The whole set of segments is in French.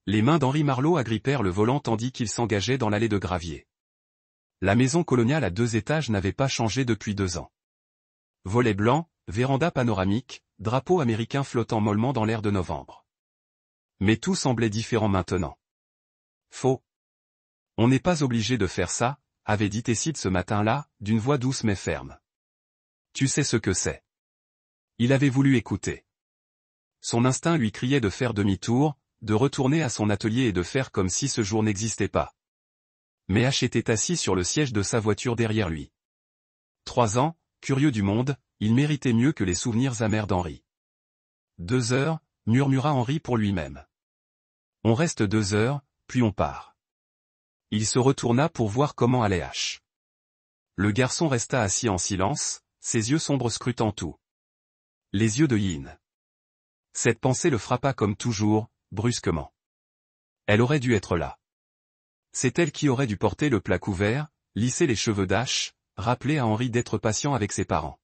Les mains d'Henri Marleau agrippèrent le volant tandis qu'il s'engageait dans l'allée de gravier. La maison coloniale à 2 étages n'avait pas changé depuis 2 ans. Volets blancs, véranda panoramique, drapeau américain flottant mollement dans l'air de novembre. Mais tout semblait différent maintenant. Faux. On n'est pas obligé de faire ça, avait dit Tesside ce matin-là, d'une voix douce mais ferme. Tu sais ce que c'est. Il avait voulu écouter. Son instinct lui criait de faire demi-tour, de retourner à son atelier et de faire comme si ce jour n'existait pas. Mais H était assis sur le siège de sa voiture derrière lui. 3 ans, curieux du monde, il méritait mieux que les souvenirs amers d'Henri. 2 heures, murmura Henri pour lui-même. On reste 2 heures, puis on part. Il se retourna pour voir comment allait H. Le garçon resta assis en silence, ses yeux sombres scrutant tout. Les yeux de Yin. Cette pensée le frappa comme toujours, brusquement. Elle aurait dû être là. C'est elle qui aurait dû porter le plat couvert, lisser les cheveux d'H, rappeler à Henri d'être patient avec ses parents.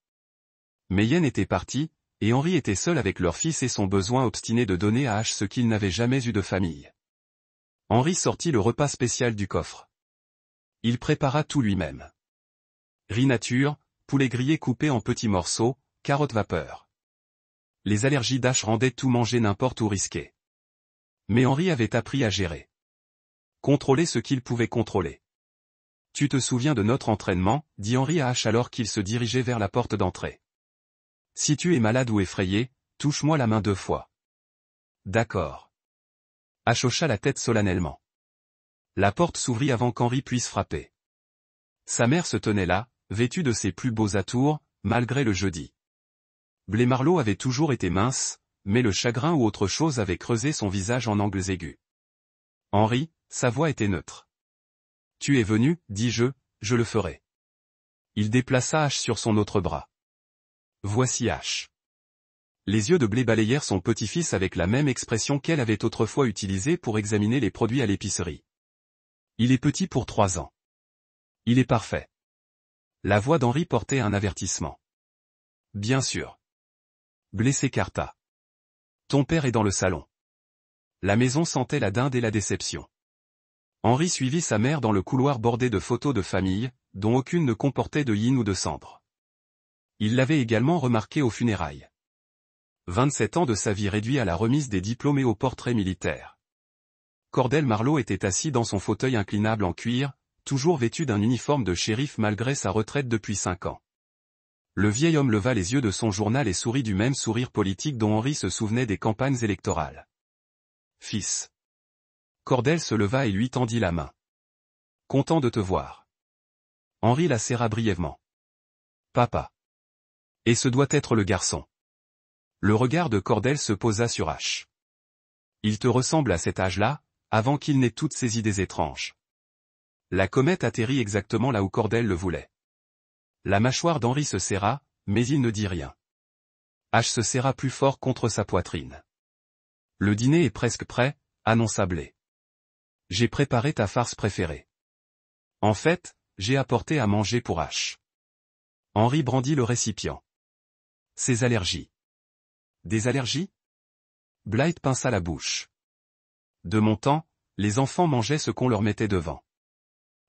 Mais Yen était parti, et Henri était seul avec leur fils et son besoin obstiné de donner à H ce qu'il n'avait jamais eu de famille. Henri sortit le repas spécial du coffre. Il prépara tout lui-même. Riz nature, poulet grillé coupé en petits morceaux, carottes vapeur. Les allergies d'H rendaient tout manger n'importe où risqué. Mais Henri avait appris à gérer. Contrôler ce qu'il pouvait contrôler. Tu te souviens de notre entraînement, dit Henri à H alors qu'il se dirigeait vers la porte d'entrée. Si tu es malade ou effrayé, touche-moi la main 2 fois. D'accord. H hocha la tête solennellement. La porte s'ouvrit avant qu'Henri puisse frapper. Sa mère se tenait là, vêtue de ses plus beaux atours, malgré le jeudi. Blé Marleau avait toujours été mince, mais le chagrin ou autre chose avait creusé son visage en angles aigus. Henri, sa voix était neutre. Tu es venu, dis-je, je le ferai. Il déplaça H sur son autre bras. Voici H. Les yeux de Blé balayèrent son petit-fils avec la même expression qu'elle avait autrefois utilisée pour examiner les produits à l'épicerie. Il est petit pour 3 ans. Il est parfait. La voix d'Henri portait un avertissement. Bien sûr. Blé s'écarta. Ton père est dans le salon. La maison sentait la dinde et la déception. Henri suivit sa mère dans le couloir bordé de photos de famille, dont aucune ne comportait de yin ou de cendre. Il l'avait également remarqué aux funérailles. 27 ans de sa vie réduits à la remise des diplômes et au portrait militaire. Cordell Marleau était assis dans son fauteuil inclinable en cuir, toujours vêtu d'un uniforme de shérif malgré sa retraite depuis 5 ans. Le vieil homme leva les yeux de son journal et sourit du même sourire politique dont Henri se souvenait des campagnes électorales. Fils. Cordell se leva et lui tendit la main. Content de te voir. Henri la serra brièvement. Papa. Et ce doit être le garçon. Le regard de Cordell se posa sur H. Il te ressemble à cet âge-là, avant qu'il n'ait toutes ces idées étranges. La comète atterrit exactement là où Cordell le voulait. La mâchoire d'Henri se serra, mais il ne dit rien. H se serra plus fort contre sa poitrine. Le dîner est presque prêt, annonça Blé. J'ai préparé ta farce préférée. En fait, j'ai apporté à manger pour H. Henri brandit le récipient. Ses allergies. Des allergies? Blight pinça la bouche. De mon temps, les enfants mangeaient ce qu'on leur mettait devant.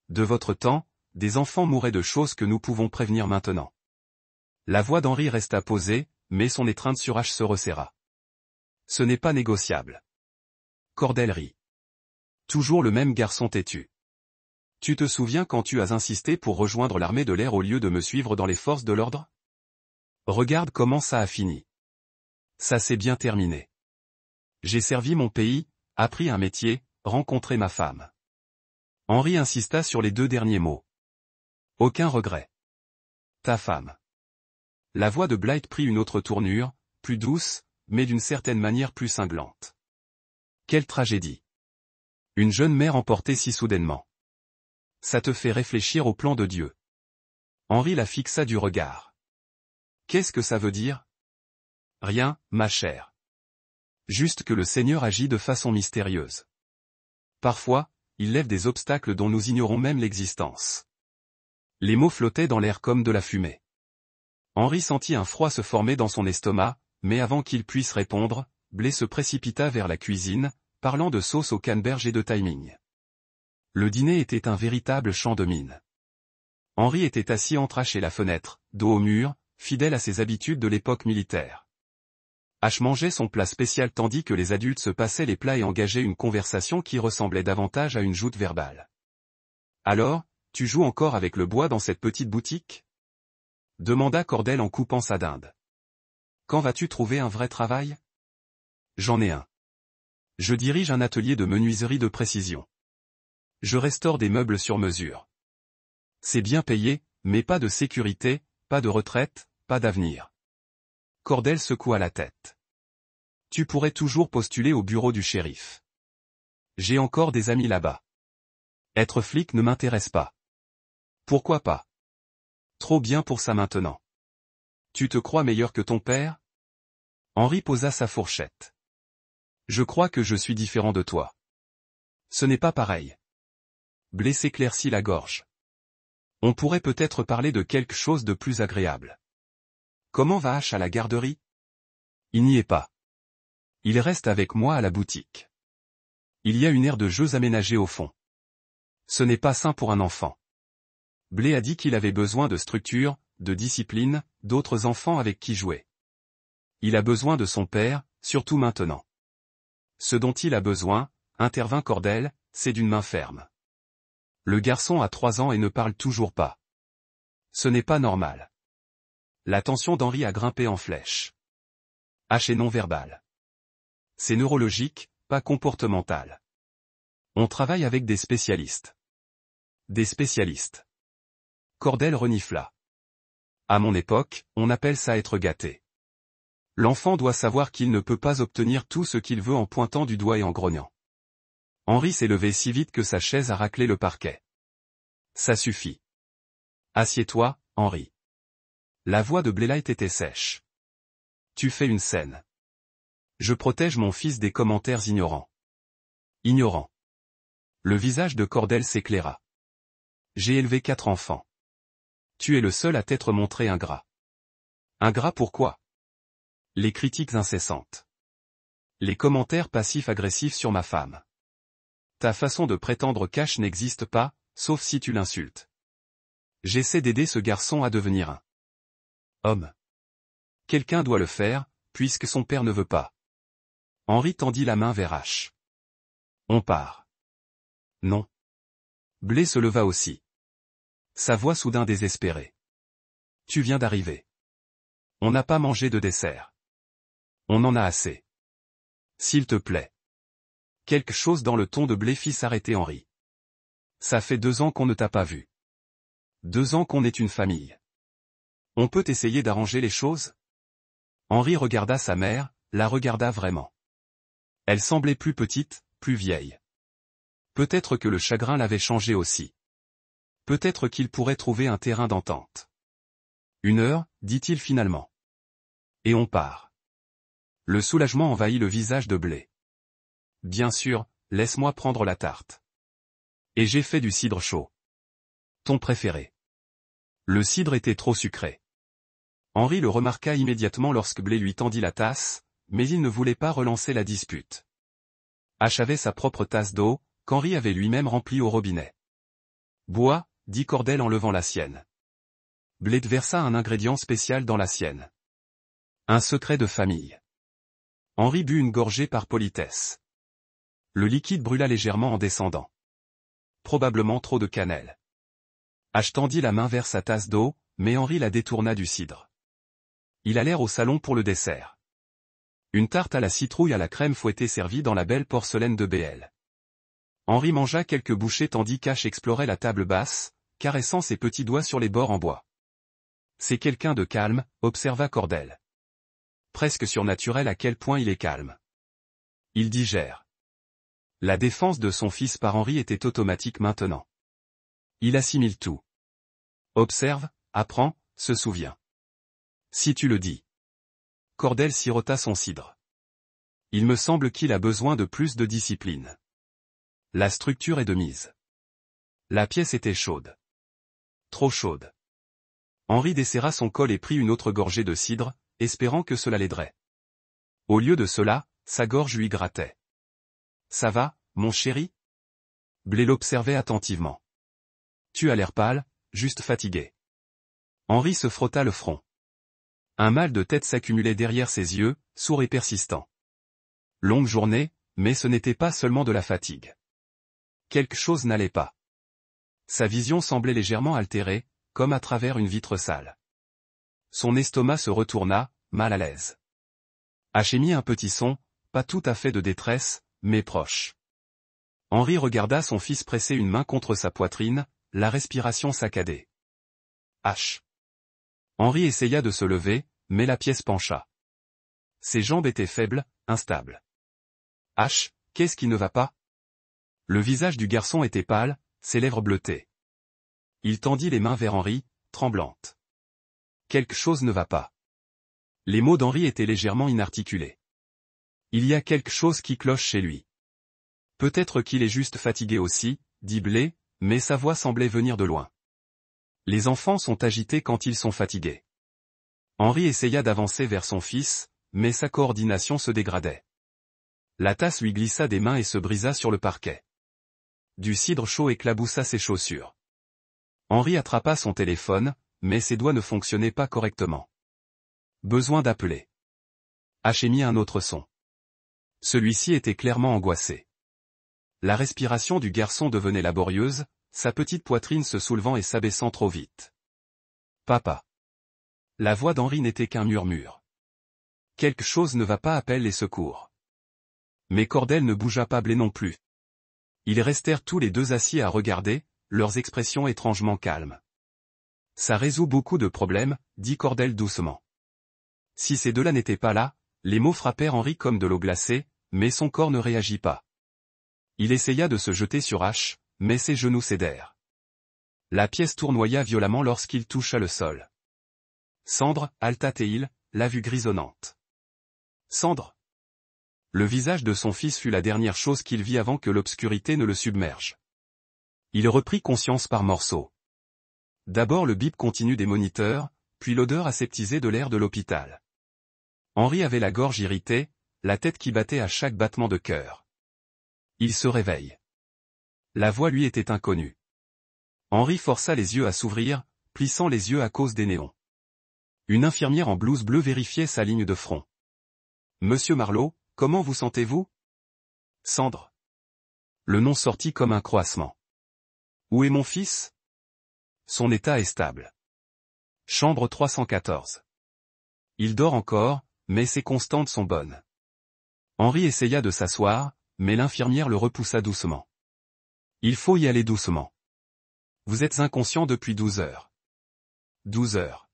De votre temps, des enfants mouraient de choses que nous pouvons prévenir maintenant. La voix d'Henri resta posée, mais son étreinte sur H se resserra. Ce n'est pas négociable. Cordell rit. Toujours le même garçon têtu. Tu te souviens quand tu as insisté pour rejoindre l'armée de l'air au lieu de me suivre dans les forces de l'ordre? Regarde comment ça a fini. Ça s'est bien terminé. J'ai servi mon pays, appris un métier, rencontré ma femme. Henri insista sur les 2 derniers mots. Aucun regret. Ta femme. La voix de Blight prit une autre tournure, plus douce, mais d'une certaine manière plus cinglante. Quelle tragédie. Une jeune mère emportée si soudainement. Ça te fait réfléchir au plan de Dieu. Henri la fixa du regard. Qu'est-ce que ça veut dire? Rien, ma chère. Juste que le Seigneur agit de façon mystérieuse. Parfois, il lève des obstacles dont nous ignorons même l'existence. Les mots flottaient dans l'air comme de la fumée. Henri sentit un froid se former dans son estomac, mais avant qu'il puisse répondre, Blé se précipita vers la cuisine, parlant de sauce au canneberge et de timing. Le dîner était un véritable champ de mine. Henri était assis entraché la fenêtre, dos au mur, fidèle à ses habitudes de l'époque militaire. H mangeait son plat spécial tandis que les adultes se passaient les plats et engageaient une conversation qui ressemblait davantage à une joute verbale. « Alors, tu joues encore avec le bois dans cette petite boutique ?» demanda Cordel en coupant sa dinde. « Quand vas-tu trouver un vrai travail ? » J'en ai un. Je dirige un atelier de menuiserie de précision. Je restaure des meubles sur mesure. C'est bien payé, mais pas de sécurité, pas de retraite, pas d'avenir. Cordel secoua la tête. Tu pourrais toujours postuler au bureau du shérif. J'ai encore des amis là-bas. Être flic ne m'intéresse pas. Pourquoi pas? Trop bien pour ça maintenant. Tu te crois meilleur que ton père? Henri posa sa fourchette. Je crois que je suis différent de toi. Ce n'est pas pareil. Blé s'éclaircit la gorge. On pourrait peut-être parler de quelque chose de plus agréable. Comment va H à la garderie? Il n'y est pas. Il reste avec moi à la boutique. Il y a une aire de jeux aménagée au fond. Ce n'est pas sain pour un enfant. Blé a dit qu'il avait besoin de structure, de discipline, d'autres enfants avec qui jouer. Il a besoin de son père, surtout maintenant. Ce dont il a besoin, intervint Cordel, c'est d'une main ferme. Le garçon a 3 ans et ne parle toujours pas. Ce n'est pas normal. L'attention d'Henri a grimpé en flèche. H est non-verbal. C'est neurologique, pas comportemental. On travaille avec des spécialistes. Des spécialistes. Cordel renifla. À mon époque, on appelle ça être gâté. L'enfant doit savoir qu'il ne peut pas obtenir tout ce qu'il veut en pointant du doigt et en grognant. Henri s'est levé si vite que sa chaise a raclé le parquet. Ça suffit. Assieds-toi, Henri. La voix de Bléla était sèche. Tu fais une scène. Je protège mon fils des commentaires ignorants. Ignorants. Le visage de Cordel s'éclaira. J'ai élevé 4 enfants. Tu es le seul à t'être montré ingrat. Ingrat pourquoi? Les critiques incessantes. Les commentaires passifs-agressifs sur ma femme. Ta façon de prétendre cash n'existe pas, sauf si tu l'insultes. J'essaie d'aider ce garçon à devenir un homme. Quelqu'un doit le faire, puisque son père ne veut pas. Henri tendit la main vers H. On part. Non. Blé se leva aussi. Sa voix soudain désespérée. Tu viens d'arriver. On n'a pas mangé de dessert. On en a assez. S'il te plaît. Quelque chose dans le ton de Blé fit s'arrêter Henri. Ça fait 2 ans qu'on ne t'a pas vu. 2 ans qu'on est une famille. On peut essayer d'arranger les choses? Henri regarda sa mère, la regarda vraiment. Elle semblait plus petite, plus vieille. Peut-être que le chagrin l'avait changé aussi. Peut-être qu'il pourrait trouver un terrain d'entente. 1 heure, dit-il finalement. Et on part. Le soulagement envahit le visage de Blé. Bien sûr, laisse-moi prendre la tarte. Et j'ai fait du cidre chaud. Ton préféré. Le cidre était trop sucré. Henri le remarqua immédiatement lorsque Blé lui tendit la tasse, mais il ne voulait pas relancer la dispute. H avait sa propre tasse d'eau, qu'Henri avait lui-même remplie au robinet. Bois, dit Cordel en levant la sienne. Blé versa un ingrédient spécial dans la sienne. Un secret de famille. Henri but une gorgée par politesse. Le liquide brûla légèrement en descendant. Probablement trop de cannelle. H tendit la main vers sa tasse d'eau, mais Henri la détourna du cidre. Ils allèrent au salon pour le dessert. Une tarte à la citrouille à la crème fouettée servie dans la belle porcelaine de BL. Henri mangea quelques bouchées tandis qu'H explorait la table basse, caressant ses petits doigts sur les bords en bois. C'est quelqu'un de calme, observa Cordel. Presque surnaturel à quel point il est calme. Il digère. La défense de son fils par Henri était automatique maintenant. Il assimile tout. Observe, apprend, se souvient. Si tu le dis. Cordel sirota son cidre. Il me semble qu'il a besoin de plus de discipline. La structure est de mise. La pièce était chaude. Trop chaude. Henri desserra son col et prit une autre gorgée de cidre, espérant que cela l'aiderait. Au lieu de cela, sa gorge lui grattait. Ça va, mon chéri? Blé l'observait attentivement. Tu as l'air pâle, juste fatigué. Henri se frotta le front. Un mal de tête s'accumulait derrière ses yeux, sourd et persistant. Longue journée, mais ce n'était pas seulement de la fatigue. Quelque chose n'allait pas. Sa vision semblait légèrement altérée, comme à travers une vitre sale. Son estomac se retourna, mal à l'aise. Émit un petit son, pas tout à fait de détresse, mais proche. Henri regarda son fils presser une main contre sa poitrine, la respiration saccadée. H. Henri essaya de se lever, mais la pièce pencha. Ses jambes étaient faibles, instables. H, qu'est-ce qui ne va pas? Le visage du garçon était pâle, ses lèvres bleutées. Il tendit les mains vers Henri, tremblantes. Quelque chose ne va pas. Les mots d'Henri étaient légèrement inarticulés. Il y a quelque chose qui cloche chez lui. Peut-être qu'il est juste fatigué aussi, dit Blé, mais sa voix semblait venir de loin. Les enfants sont agités quand ils sont fatigués. Henri essaya d'avancer vers son fils, mais sa coordination se dégradait. La tasse lui glissa des mains et se brisa sur le parquet. Du cidre chaud éclaboussa ses chaussures. Henri attrapa son téléphone, mais ses doigts ne fonctionnaient pas correctement. Besoin d'appeler. Émit un autre son. Celui-ci était clairement angoissé. La respiration du garçon devenait laborieuse, sa petite poitrine se soulevant et s'abaissant trop vite. Papa. La voix d'Henri n'était qu'un murmure. Quelque chose ne va pas, appelle les secours. Mais Cordel ne bougea pas, Blé non plus. Ils restèrent tous les deux assis à regarder, leurs expressions étrangement calmes. Ça résout beaucoup de problèmes, dit Cordel doucement. Si ces deux-là n'étaient pas là, les mots frappèrent Henri comme de l'eau glacée, mais son corps ne réagit pas. Il essaya de se jeter sur H, mais ses genoux cédèrent. La pièce tournoya violemment lorsqu'il toucha le sol. Cendre, halta-t-il, la vue grisonnante. Cendre. Le visage de son fils fut la dernière chose qu'il vit avant que l'obscurité ne le submerge. Il reprit conscience par morceaux. D'abord le bip continu des moniteurs, puis l'odeur aseptisée de l'air de l'hôpital. Henri avait la gorge irritée, la tête qui battait à chaque battement de cœur. Il se réveille. La voix lui était inconnue. Henri força les yeux à s'ouvrir, plissant les yeux à cause des néons. Une infirmière en blouse bleue vérifiait sa ligne de front. Monsieur Marleau, comment vous sentez-vous? Cendre. Le nom sortit comme un croassement. Où est mon fils? Son état est stable. Chambre 314. Il dort encore, mais ses constantes sont bonnes. Henri essaya de s'asseoir, mais l'infirmière le repoussa doucement. Il faut y aller doucement. Vous êtes inconscient depuis 12 heures. 12 heures.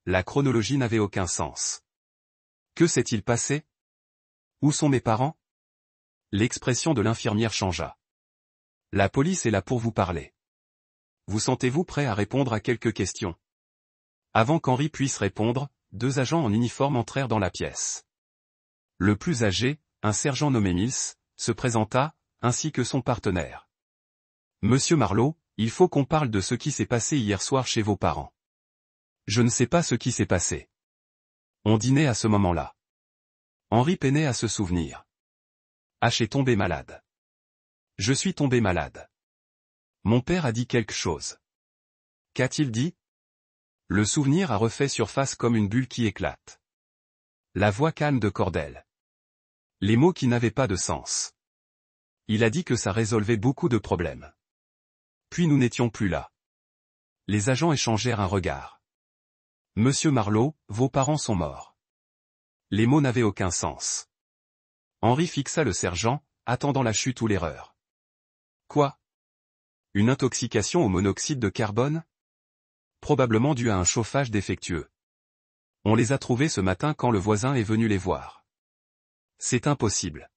La chronologie n'avait aucun sens. Que s'est-il passé? Où sont mes parents? L'expression de l'infirmière changea. La police est là pour vous parler. Vous sentez-vous prêt à répondre à quelques questions? Avant qu'Henri puisse répondre, deux agents en uniforme entrèrent dans la pièce. Le plus âgé, un sergent nommé Mills, se présenta, ainsi que son partenaire. Monsieur Marleau, il faut qu'on parle de ce qui s'est passé hier soir chez vos parents. Je ne sais pas ce qui s'est passé. On dînait à ce moment-là. Henri peinait à se souvenir. H est tombé malade. Je suis tombé malade. Mon père a dit quelque chose. Qu'a-t-il dit? Le souvenir a refait surface comme une bulle qui éclate. La voix calme de Cordel. Les mots qui n'avaient pas de sens. Il a dit que ça résolvait beaucoup de problèmes. Puis nous n'étions plus là. Les agents échangèrent un regard. Monsieur Marleau, vos parents sont morts. Les mots n'avaient aucun sens. Henri fixa le sergent, attendant la chute ou l'erreur. Quoi? Une intoxication au monoxyde de carbone? Probablement due à un chauffage défectueux. On les a trouvés ce matin quand le voisin est venu les voir. C'est impossible.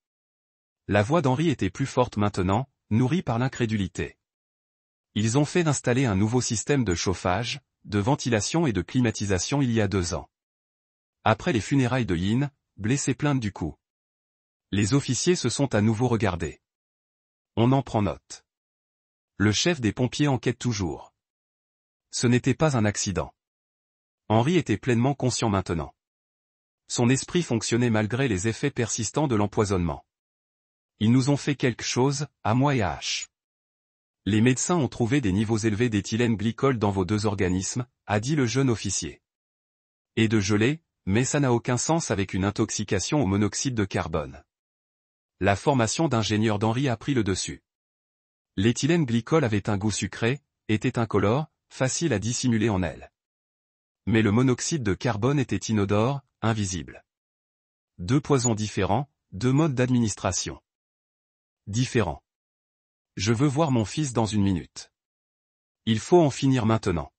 La voix d'Henri était plus forte maintenant, nourrie par l'incrédulité. Ils ont fait installer un nouveau système de chauffage, de ventilation et de climatisation il y a 2 ans. Après les funérailles de Yin, Blé s'est plainte du coup. Les officiers se sont à nouveau regardés. On en prend note. Le chef des pompiers enquête toujours. Ce n'était pas un accident. Henri était pleinement conscient maintenant. Son esprit fonctionnait malgré les effets persistants de l'empoisonnement. Ils nous ont fait quelque chose, à moi et à H. Les médecins ont trouvé des niveaux élevés d'éthylène glycol dans vos deux organismes, a dit le jeune officier. Et de gelée, mais ça n'a aucun sens avec une intoxication au monoxyde de carbone. La formation d'ingénieur d'Henri a pris le dessus. L'éthylène glycol avait un goût sucré, était incolore, facile à dissimuler en elle. Mais le monoxyde de carbone était inodore, invisible. Deux poisons différents, deux modes d'administration différents. Je veux voir mon fils dans une minute. Il faut en finir maintenant.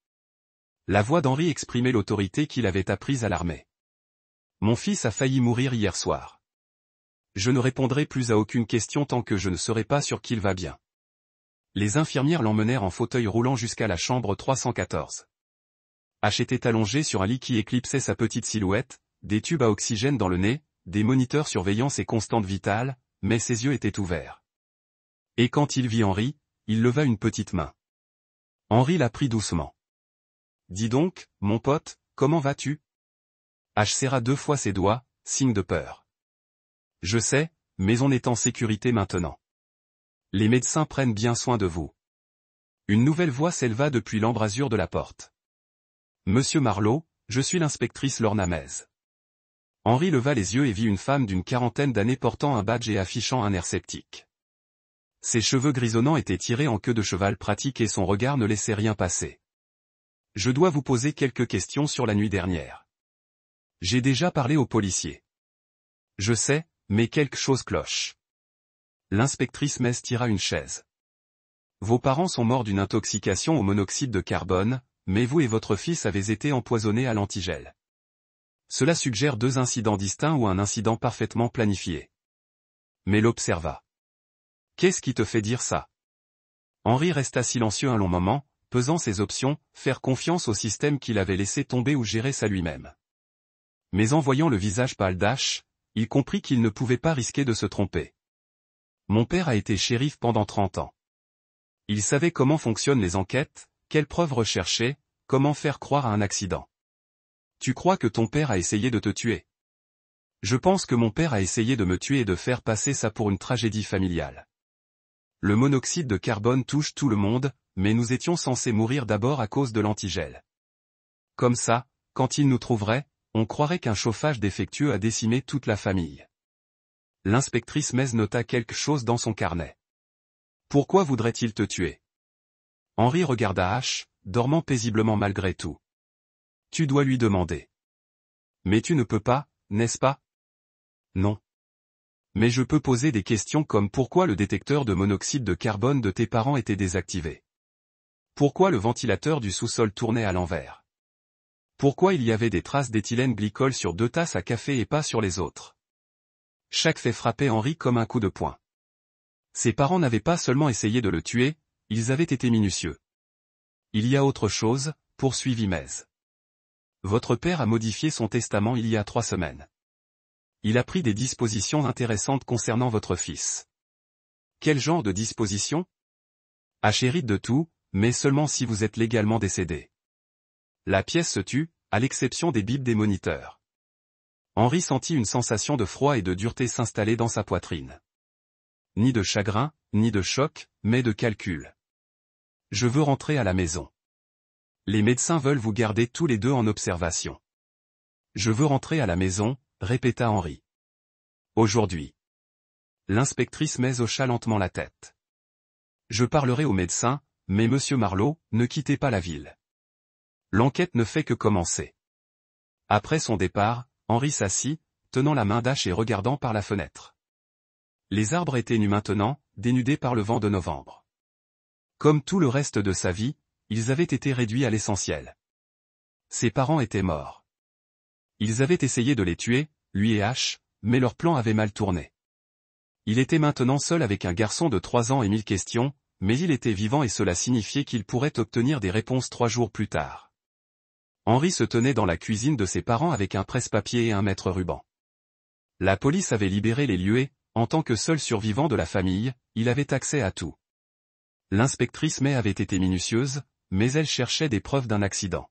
La voix d'Henri exprimait l'autorité qu'il avait apprise à l'armée. Mon fils a failli mourir hier soir. Je ne répondrai plus à aucune question tant que je ne serai pas sûr qu'il va bien. Les infirmières l'emmenèrent en fauteuil roulant jusqu'à la chambre 314. H était allongé sur un lit qui éclipsait sa petite silhouette, des tubes à oxygène dans le nez, des moniteurs surveillant ses constantes vitales, mais ses yeux étaient ouverts. Et quand il vit Henri, il leva une petite main. Henri la prit doucement. « Dis donc, mon pote, comment vas-tu » H serra 2 fois ses doigts, signe de peur. « Je sais, mais on est en sécurité maintenant. Les médecins prennent bien soin de vous. » Une nouvelle voix s'éleva depuis l'embrasure de la porte. « Monsieur Marleau, je suis l'inspectrice Lorna Mez. » Henri leva les yeux et vit une femme d'une quarantaine d'années portant un badge et affichant un air sceptique. Ses cheveux grisonnants étaient tirés en queue de cheval pratique et son regard ne laissait rien passer. « Je dois vous poser quelques questions sur la nuit dernière. J'ai déjà parlé aux policiers. Je sais, mais quelque chose cloche. » L'inspectrice Mez tira une chaise. « Vos parents sont morts d'une intoxication au monoxyde de carbone, mais vous et votre fils avez été empoisonnés à l'antigel. Cela suggère 2 incidents distincts ou un incident parfaitement planifié. » Mais l'observa. « Qu'est-ce qui te fait dire ça ?» Henri resta silencieux un long moment, pesant ses options, faire confiance au système qu'il avait laissé tomber ou gérer ça lui-même. Mais en voyant le visage pâle d'H, il comprit qu'il ne pouvait pas risquer de se tromper. « Mon père a été shérif pendant 30 ans. Il savait comment fonctionnent les enquêtes, quelles preuves rechercher, comment faire croire à un accident. Tu crois que ton père a essayé de te tuer ? Je pense que mon père a essayé de me tuer et de faire passer ça pour une tragédie familiale. Le monoxyde de carbone touche tout le monde, mais nous étions censés mourir d'abord à cause de l'antigel. Comme ça, quand il nous trouverait, on croirait qu'un chauffage défectueux a décimé toute la famille. » L'inspectrice Mez nota quelque chose dans son carnet. « Pourquoi voudrait-il te tuer ?» Henri regarda H, dormant paisiblement malgré tout. « Tu dois lui demander. »« Mais tu ne peux pas, n'est-ce pas ?»« Non. Mais je peux poser des questions comme pourquoi le détecteur de monoxyde de carbone de tes parents était désactivé. Pourquoi le ventilateur du sous-sol tournait à l'envers. Pourquoi il y avait des traces d'éthylène glycol sur 2 tasses à café et pas sur les autres. » Chaque fait frappait Henri comme un coup de poing. Ses parents n'avaient pas seulement essayé de le tuer, ils avaient été minutieux. « Il y a autre chose, poursuivit Mez. Votre père a modifié son testament il y a 3 semaines. Il a pris des dispositions intéressantes concernant votre fils. » Quel genre de dispositions ? H hérite de tout, mais seulement si vous êtes légalement décédé. La pièce se tut, à l'exception des bips des moniteurs. Henri sentit une sensation de froid et de dureté s'installer dans sa poitrine. Ni de chagrin, ni de choc, mais de calcul. « Je veux rentrer à la maison. Les médecins veulent vous garder tous les deux en observation. »« Je veux rentrer à la maison, » répéta Henri. « Aujourd'hui. » L'inspectrice Mez hocha lentement la tête. « Je parlerai au médecin, mais monsieur Marleau, ne quittez pas la ville. L'enquête ne fait que commencer. » Après son départ, Henri s'assit, tenant la main d'H et regardant par la fenêtre. Les arbres étaient nus maintenant, dénudés par le vent de novembre. Comme tout le reste de sa vie, ils avaient été réduits à l'essentiel. Ses parents étaient morts. Ils avaient essayé de les tuer, lui et H, mais leur plan avait mal tourné. Il était maintenant seul avec un garçon de 3 ans et 1000 questions, mais il était vivant et cela signifiait qu'il pourrait obtenir des réponses 3 jours plus tard. Henri se tenait dans la cuisine de ses parents avec un presse-papier et un mètre-ruban. La police avait libéré les lieux et, en tant que seul survivant de la famille, il avait accès à tout. L'inspectrice May avait été minutieuse, mais elle cherchait des preuves d'un accident.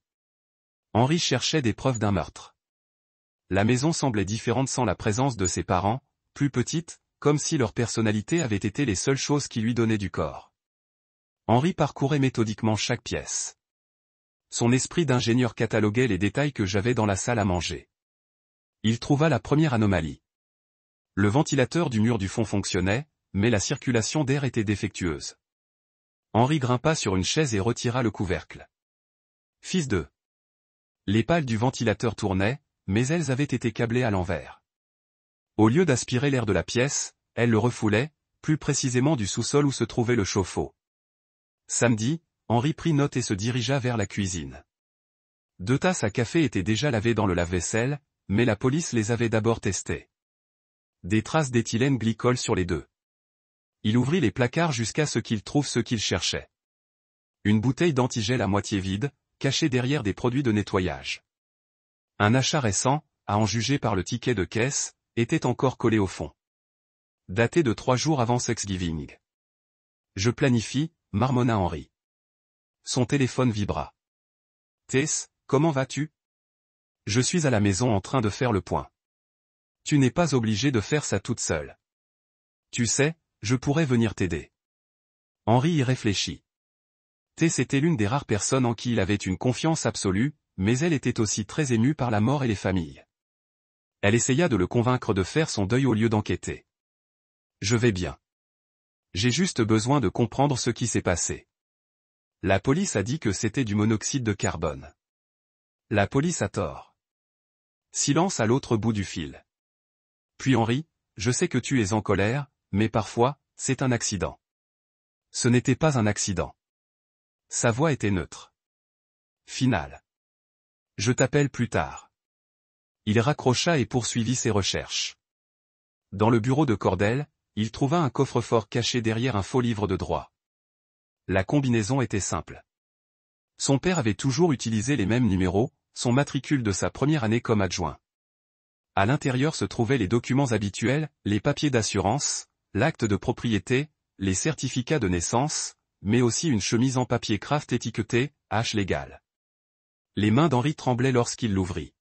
Henri cherchait des preuves d'un meurtre. La maison semblait différente sans la présence de ses parents, plus petite, comme si leur personnalité avait été les seules choses qui lui donnaient du corps. Henri parcourait méthodiquement chaque pièce. Son esprit d'ingénieur cataloguait les détails que j'avais dans la salle à manger. Il trouva la première anomalie. Le ventilateur du mur du fond fonctionnait, mais la circulation d'air était défectueuse. Henri grimpa sur une chaise et retira le couvercle. Fils de... Les pales du ventilateur tournaient, mais elles avaient été câblées à l'envers. Au lieu d'aspirer l'air de la pièce, elles le refoulaient, plus précisément du sous-sol où se trouvait le chauffe-eau. Samedi, Henri prit note et se dirigea vers la cuisine. 2 tasses à café étaient déjà lavées dans le lave-vaisselle, mais la police les avait d'abord testées. Des traces d'éthylène glycol sur les 2. Il ouvrit les placards jusqu'à ce qu'il trouve ce qu'il cherchait. Une bouteille d'antigel à moitié vide, cachée derrière des produits de nettoyage. Un achat récent, à en juger par le ticket de caisse, était encore collé au fond. Daté de 3 jours avant Thanksgiving. Je planifie, marmonna Henri. Son téléphone vibra. Tess, comment vas-tu? Je suis à la maison en train de faire le point. Tu n'es pas obligé de faire ça toute seule. Tu sais, je pourrais venir t'aider. Henri y réfléchit. Tess était l'une des rares personnes en qui il avait une confiance absolue, mais elle était aussi très émue par la mort et les familles. Elle essaya de le convaincre de faire son deuil au lieu d'enquêter. Je vais bien. J'ai juste besoin de comprendre ce qui s'est passé. La police a dit que c'était du monoxyde de carbone. La police a tort. Silence à l'autre bout du fil. Puis Henri, je sais que tu es en colère, mais parfois, c'est un accident. Ce n'était pas un accident. Sa voix était neutre. Finale. Je t'appelle plus tard. Il raccrocha et poursuivit ses recherches. Dans le bureau de Cordell, il trouva un coffre-fort caché derrière un faux livre de droit. La combinaison était simple. Son père avait toujours utilisé les mêmes numéros, son matricule de sa première année comme adjoint. À l'intérieur se trouvaient les documents habituels, les papiers d'assurance, l'acte de propriété, les certificats de naissance, mais aussi une chemise en papier craft étiquetée « H légal ». Les mains d'Henri tremblaient lorsqu'il l'ouvrit.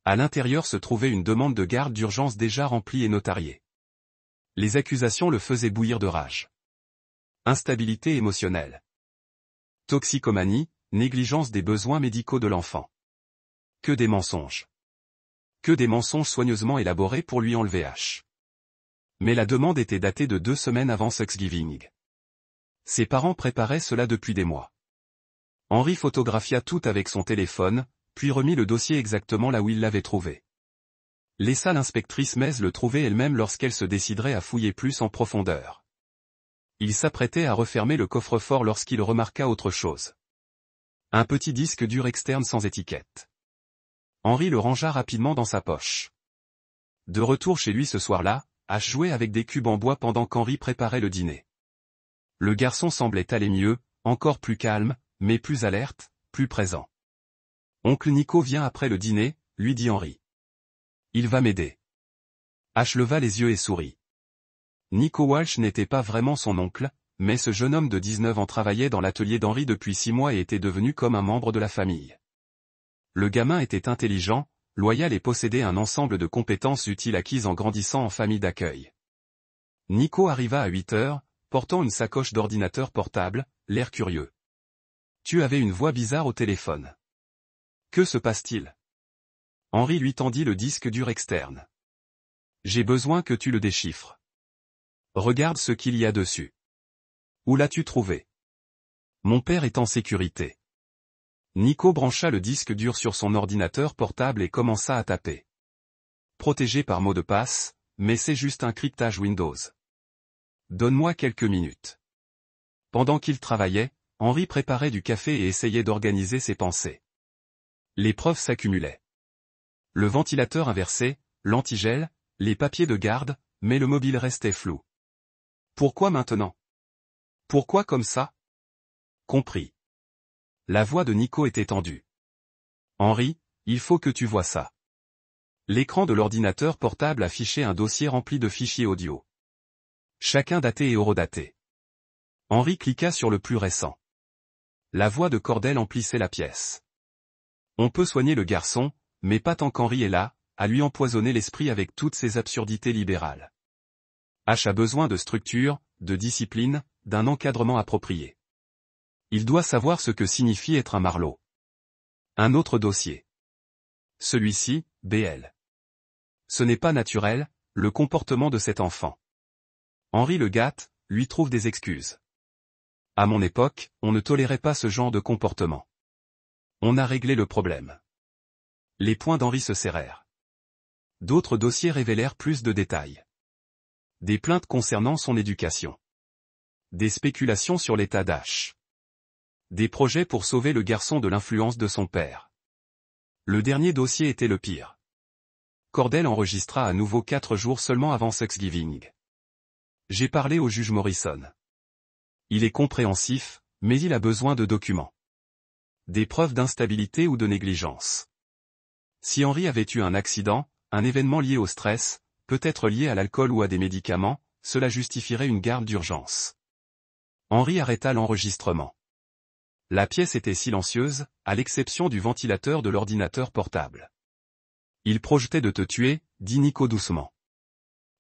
À l'intérieur se trouvait une demande de garde d'urgence déjà remplie et notariée. Les accusations le faisaient bouillir de rage. Instabilité émotionnelle. Toxicomanie, négligence des besoins médicaux de l'enfant. Que des mensonges. Que des mensonges soigneusement élaborés pour lui enlever H. Mais la demande était datée de 2 semaines avant Thanksgiving. Ses parents préparaient cela depuis des mois. Henri photographia tout avec son téléphone, puis remit le dossier exactement là où il l'avait trouvé. Laissa l'inspectrice Mez le trouver elle-même lorsqu'elle se déciderait à fouiller plus en profondeur. Il s'apprêtait à refermer le coffre-fort lorsqu'il remarqua autre chose. Un petit disque dur externe sans étiquette. Henri le rangea rapidement dans sa poche. De retour chez lui ce soir-là, H jouait avec des cubes en bois pendant qu'Henri préparait le dîner. Le garçon semblait aller mieux, encore plus calme, mais plus alerte, plus présent. Oncle Nico vient après le dîner, lui dit Henri. Il va m'aider. H leva les yeux et sourit. Nico Walsh n'était pas vraiment son oncle, mais ce jeune homme de 19 ans travaillait dans l'atelier d'Henri depuis 6 mois et était devenu comme un membre de la famille. Le gamin était intelligent, loyal et possédait un ensemble de compétences utiles acquises en grandissant en famille d'accueil. Nico arriva à 8 heures, portant une sacoche d'ordinateur portable, l'air curieux. Tu avais une voix bizarre au téléphone. Que se passe-t-il? Henri lui tendit le disque dur externe. J'ai besoin que tu le déchiffres. Regarde ce qu'il y a dessus. Où l'as-tu trouvé? Mon père est en sécurité. Nico brancha le disque dur sur son ordinateur portable et commença à taper. Protégé par mot de passe, mais c'est juste un cryptage Windows. Donne-moi quelques minutes. Pendant qu'il travaillait, Henri préparait du café et essayait d'organiser ses pensées. Les preuves s'accumulaient. Le ventilateur inversé, l'antigel, les papiers de garde, mais le mobile restait flou. Pourquoi maintenant? Pourquoi comme ça? Compris. La voix de Nico était tendue. Henri, il faut que tu vois ça. L'écran de l'ordinateur portable affichait un dossier rempli de fichiers audio. Chacun daté et horodaté. Henri cliqua sur le plus récent. La voix de Cordell emplissait la pièce. On peut soigner le garçon, mais pas tant qu'Henri est là, à lui empoisonner l'esprit avec toutes ses absurdités libérales. H a besoin de structure, de discipline, d'un encadrement approprié. Il doit savoir ce que signifie être un marlot. Un autre dossier. Celui-ci, BL. Ce n'est pas naturel, le comportement de cet enfant. Henri le gâte, lui trouve des excuses. À mon époque, on ne tolérait pas ce genre de comportement. On a réglé le problème. Les poings d'Henri se serrèrent. D'autres dossiers révélèrent plus de détails. Des plaintes concernant son éducation. Des spéculations sur l'état d'H. Des projets pour sauver le garçon de l'influence de son père. Le dernier dossier était le pire. Cordell enregistra à nouveau 4 jours seulement avant Thanksgiving. J'ai parlé au juge Morrison. Il est compréhensif, mais il a besoin de documents. Des preuves d'instabilité ou de négligence. Si Henri avait eu un accident, un événement lié au stress, peut-être lié à l'alcool ou à des médicaments, cela justifierait une garde d'urgence. Henri arrêta l'enregistrement. La pièce était silencieuse, à l'exception du ventilateur de l'ordinateur portable. Il projetait de te tuer, dit Nico doucement.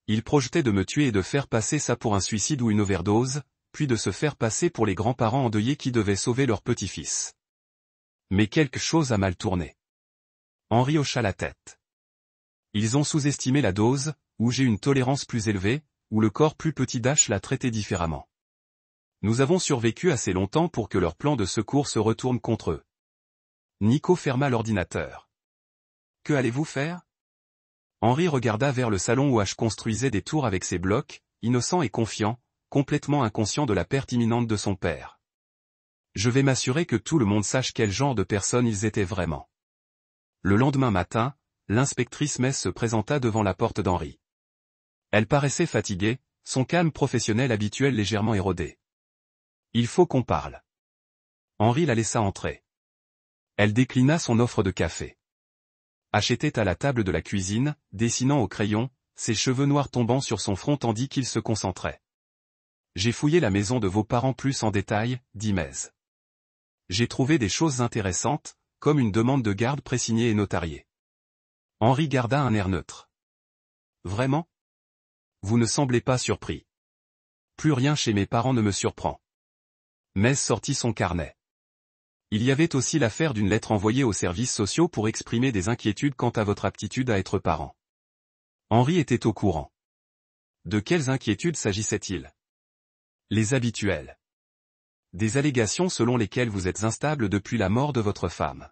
Il projetait de me tuer et de faire passer ça pour un suicide ou une overdose, puis de se faire passer pour les grands-parents endeuillés qui devaient sauver leur petit-fils. Mais quelque chose a mal tourné. Henri hocha la tête. Ils ont sous-estimé la dose, ou j'ai une tolérance plus élevée, ou le corps plus petit d'H l'a traité différemment. Nous avons survécu assez longtemps pour que leur plan de secours se retourne contre eux. Nico ferma l'ordinateur. Que allez-vous faire? Henri regarda vers le salon où H construisait des tours avec ses blocs, innocent et confiant, complètement inconscient de la perte imminente de son père. Je vais m'assurer que tout le monde sache quel genre de personnes ils étaient vraiment. Le lendemain matin, l'inspectrice Mess se présenta devant la porte d'Henri. Elle paraissait fatiguée, son calme professionnel habituel légèrement érodé. Il faut qu'on parle. Henri la laissa entrer. Elle déclina son offre de café. H était à la table de la cuisine, dessinant au crayon, ses cheveux noirs tombant sur son front tandis qu'il se concentrait. J'ai fouillé la maison de vos parents plus en détail, dit Mez. J'ai trouvé des choses intéressantes, comme une demande de garde présignée et notariée. Henri garda un air neutre. Vraiment? Vous ne semblez pas surpris. Plus rien chez mes parents ne me surprend. Mez sortit son carnet. Il y avait aussi l'affaire d'une lettre envoyée aux services sociaux pour exprimer des inquiétudes quant à votre aptitude à être parent. Henri était au courant. De quelles inquiétudes s'agissait-il? Les habituelles. Des allégations selon lesquelles vous êtes instable depuis la mort de votre femme.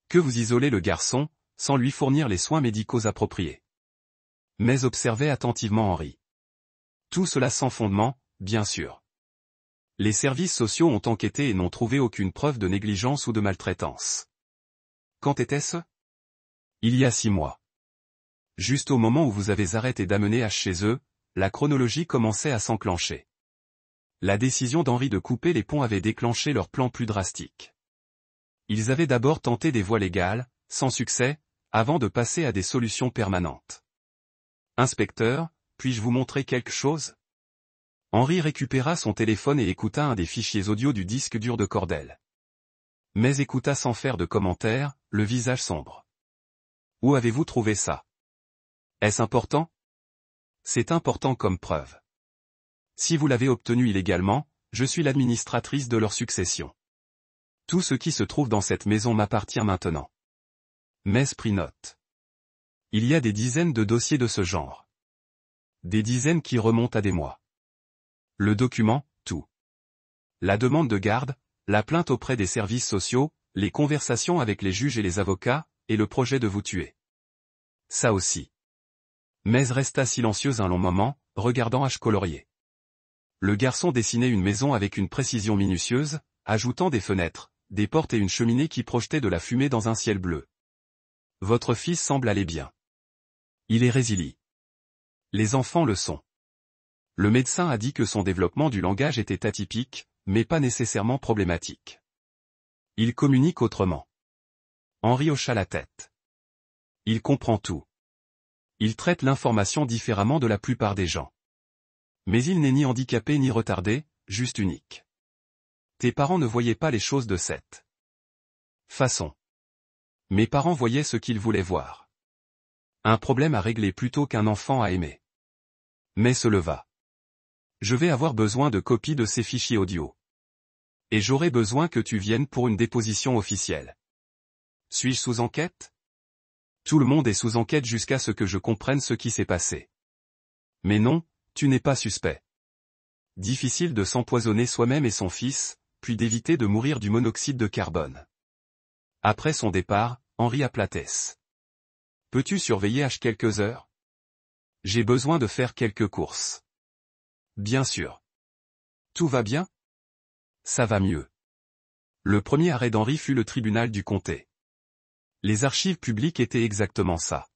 Que vous isolez le garçon, sans lui fournir les soins médicaux appropriés. Mais observait attentivement Henri. Tout cela sans fondement, bien sûr. Les services sociaux ont enquêté et n'ont trouvé aucune preuve de négligence ou de maltraitance. Quand était-ce? Il y a 6 mois. Juste au moment où vous avez arrêté d'amener H chez eux, la chronologie commençait à s'enclencher. La décision d'Henri de couper les ponts avait déclenché leur plan plus drastique. Ils avaient d'abord tenté des voies légales, sans succès, avant de passer à des solutions permanentes. Inspecteur, puis-je vous montrer quelque chose? Henri récupéra son téléphone et écouta un des fichiers audio du disque dur de Cordell. Mais écouta sans faire de commentaire, le visage sombre. Où avez-vous trouvé ça? Est-ce important? C'est important comme preuve. Si vous l'avez obtenu illégalement, je suis l'administratrice de leur succession. Tout ce qui se trouve dans cette maison m'appartient maintenant. Mez prit note. Il y a des dizaines de dossiers de ce genre. Des dizaines qui remontent à des mois. Le document, tout. La demande de garde, la plainte auprès des services sociaux, les conversations avec les juges et les avocats, et le projet de vous tuer. Ça aussi. Mez resta silencieuse un long moment, regardant H colorié. Le garçon dessinait une maison avec une précision minutieuse, ajoutant des fenêtres, des portes et une cheminée qui projetaient de la fumée dans un ciel bleu. Votre fils semble aller bien. Il est résilient. Les enfants le sont. Le médecin a dit que son développement du langage était atypique, mais pas nécessairement problématique. Il communique autrement. Henri hocha la tête. Il comprend tout. Il traite l'information différemment de la plupart des gens. Mais il n'est ni handicapé ni retardé, juste unique. Tes parents ne voyaient pas les choses de cette façon. Mes parents voyaient ce qu'ils voulaient voir. Un problème à régler plutôt qu'un enfant à aimer. Mais se leva. Je vais avoir besoin de copies de ces fichiers audio. Et j'aurai besoin que tu viennes pour une déposition officielle. Suis-je sous enquête? Tout le monde est sous enquête jusqu'à ce que je comprenne ce qui s'est passé. Mais non, tu n'es pas suspect. Difficile de s'empoisonner soi-même et son fils, puis d'éviter de mourir du monoxyde de carbone. Après son départ, Henri Aplates. Peux-tu surveiller H quelques heures? J'ai besoin de faire quelques courses. Bien sûr. Tout va bien? Ça va mieux. Le premier arrêt d'Henri fut le tribunal du comté. Les archives publiques étaient exactement ça.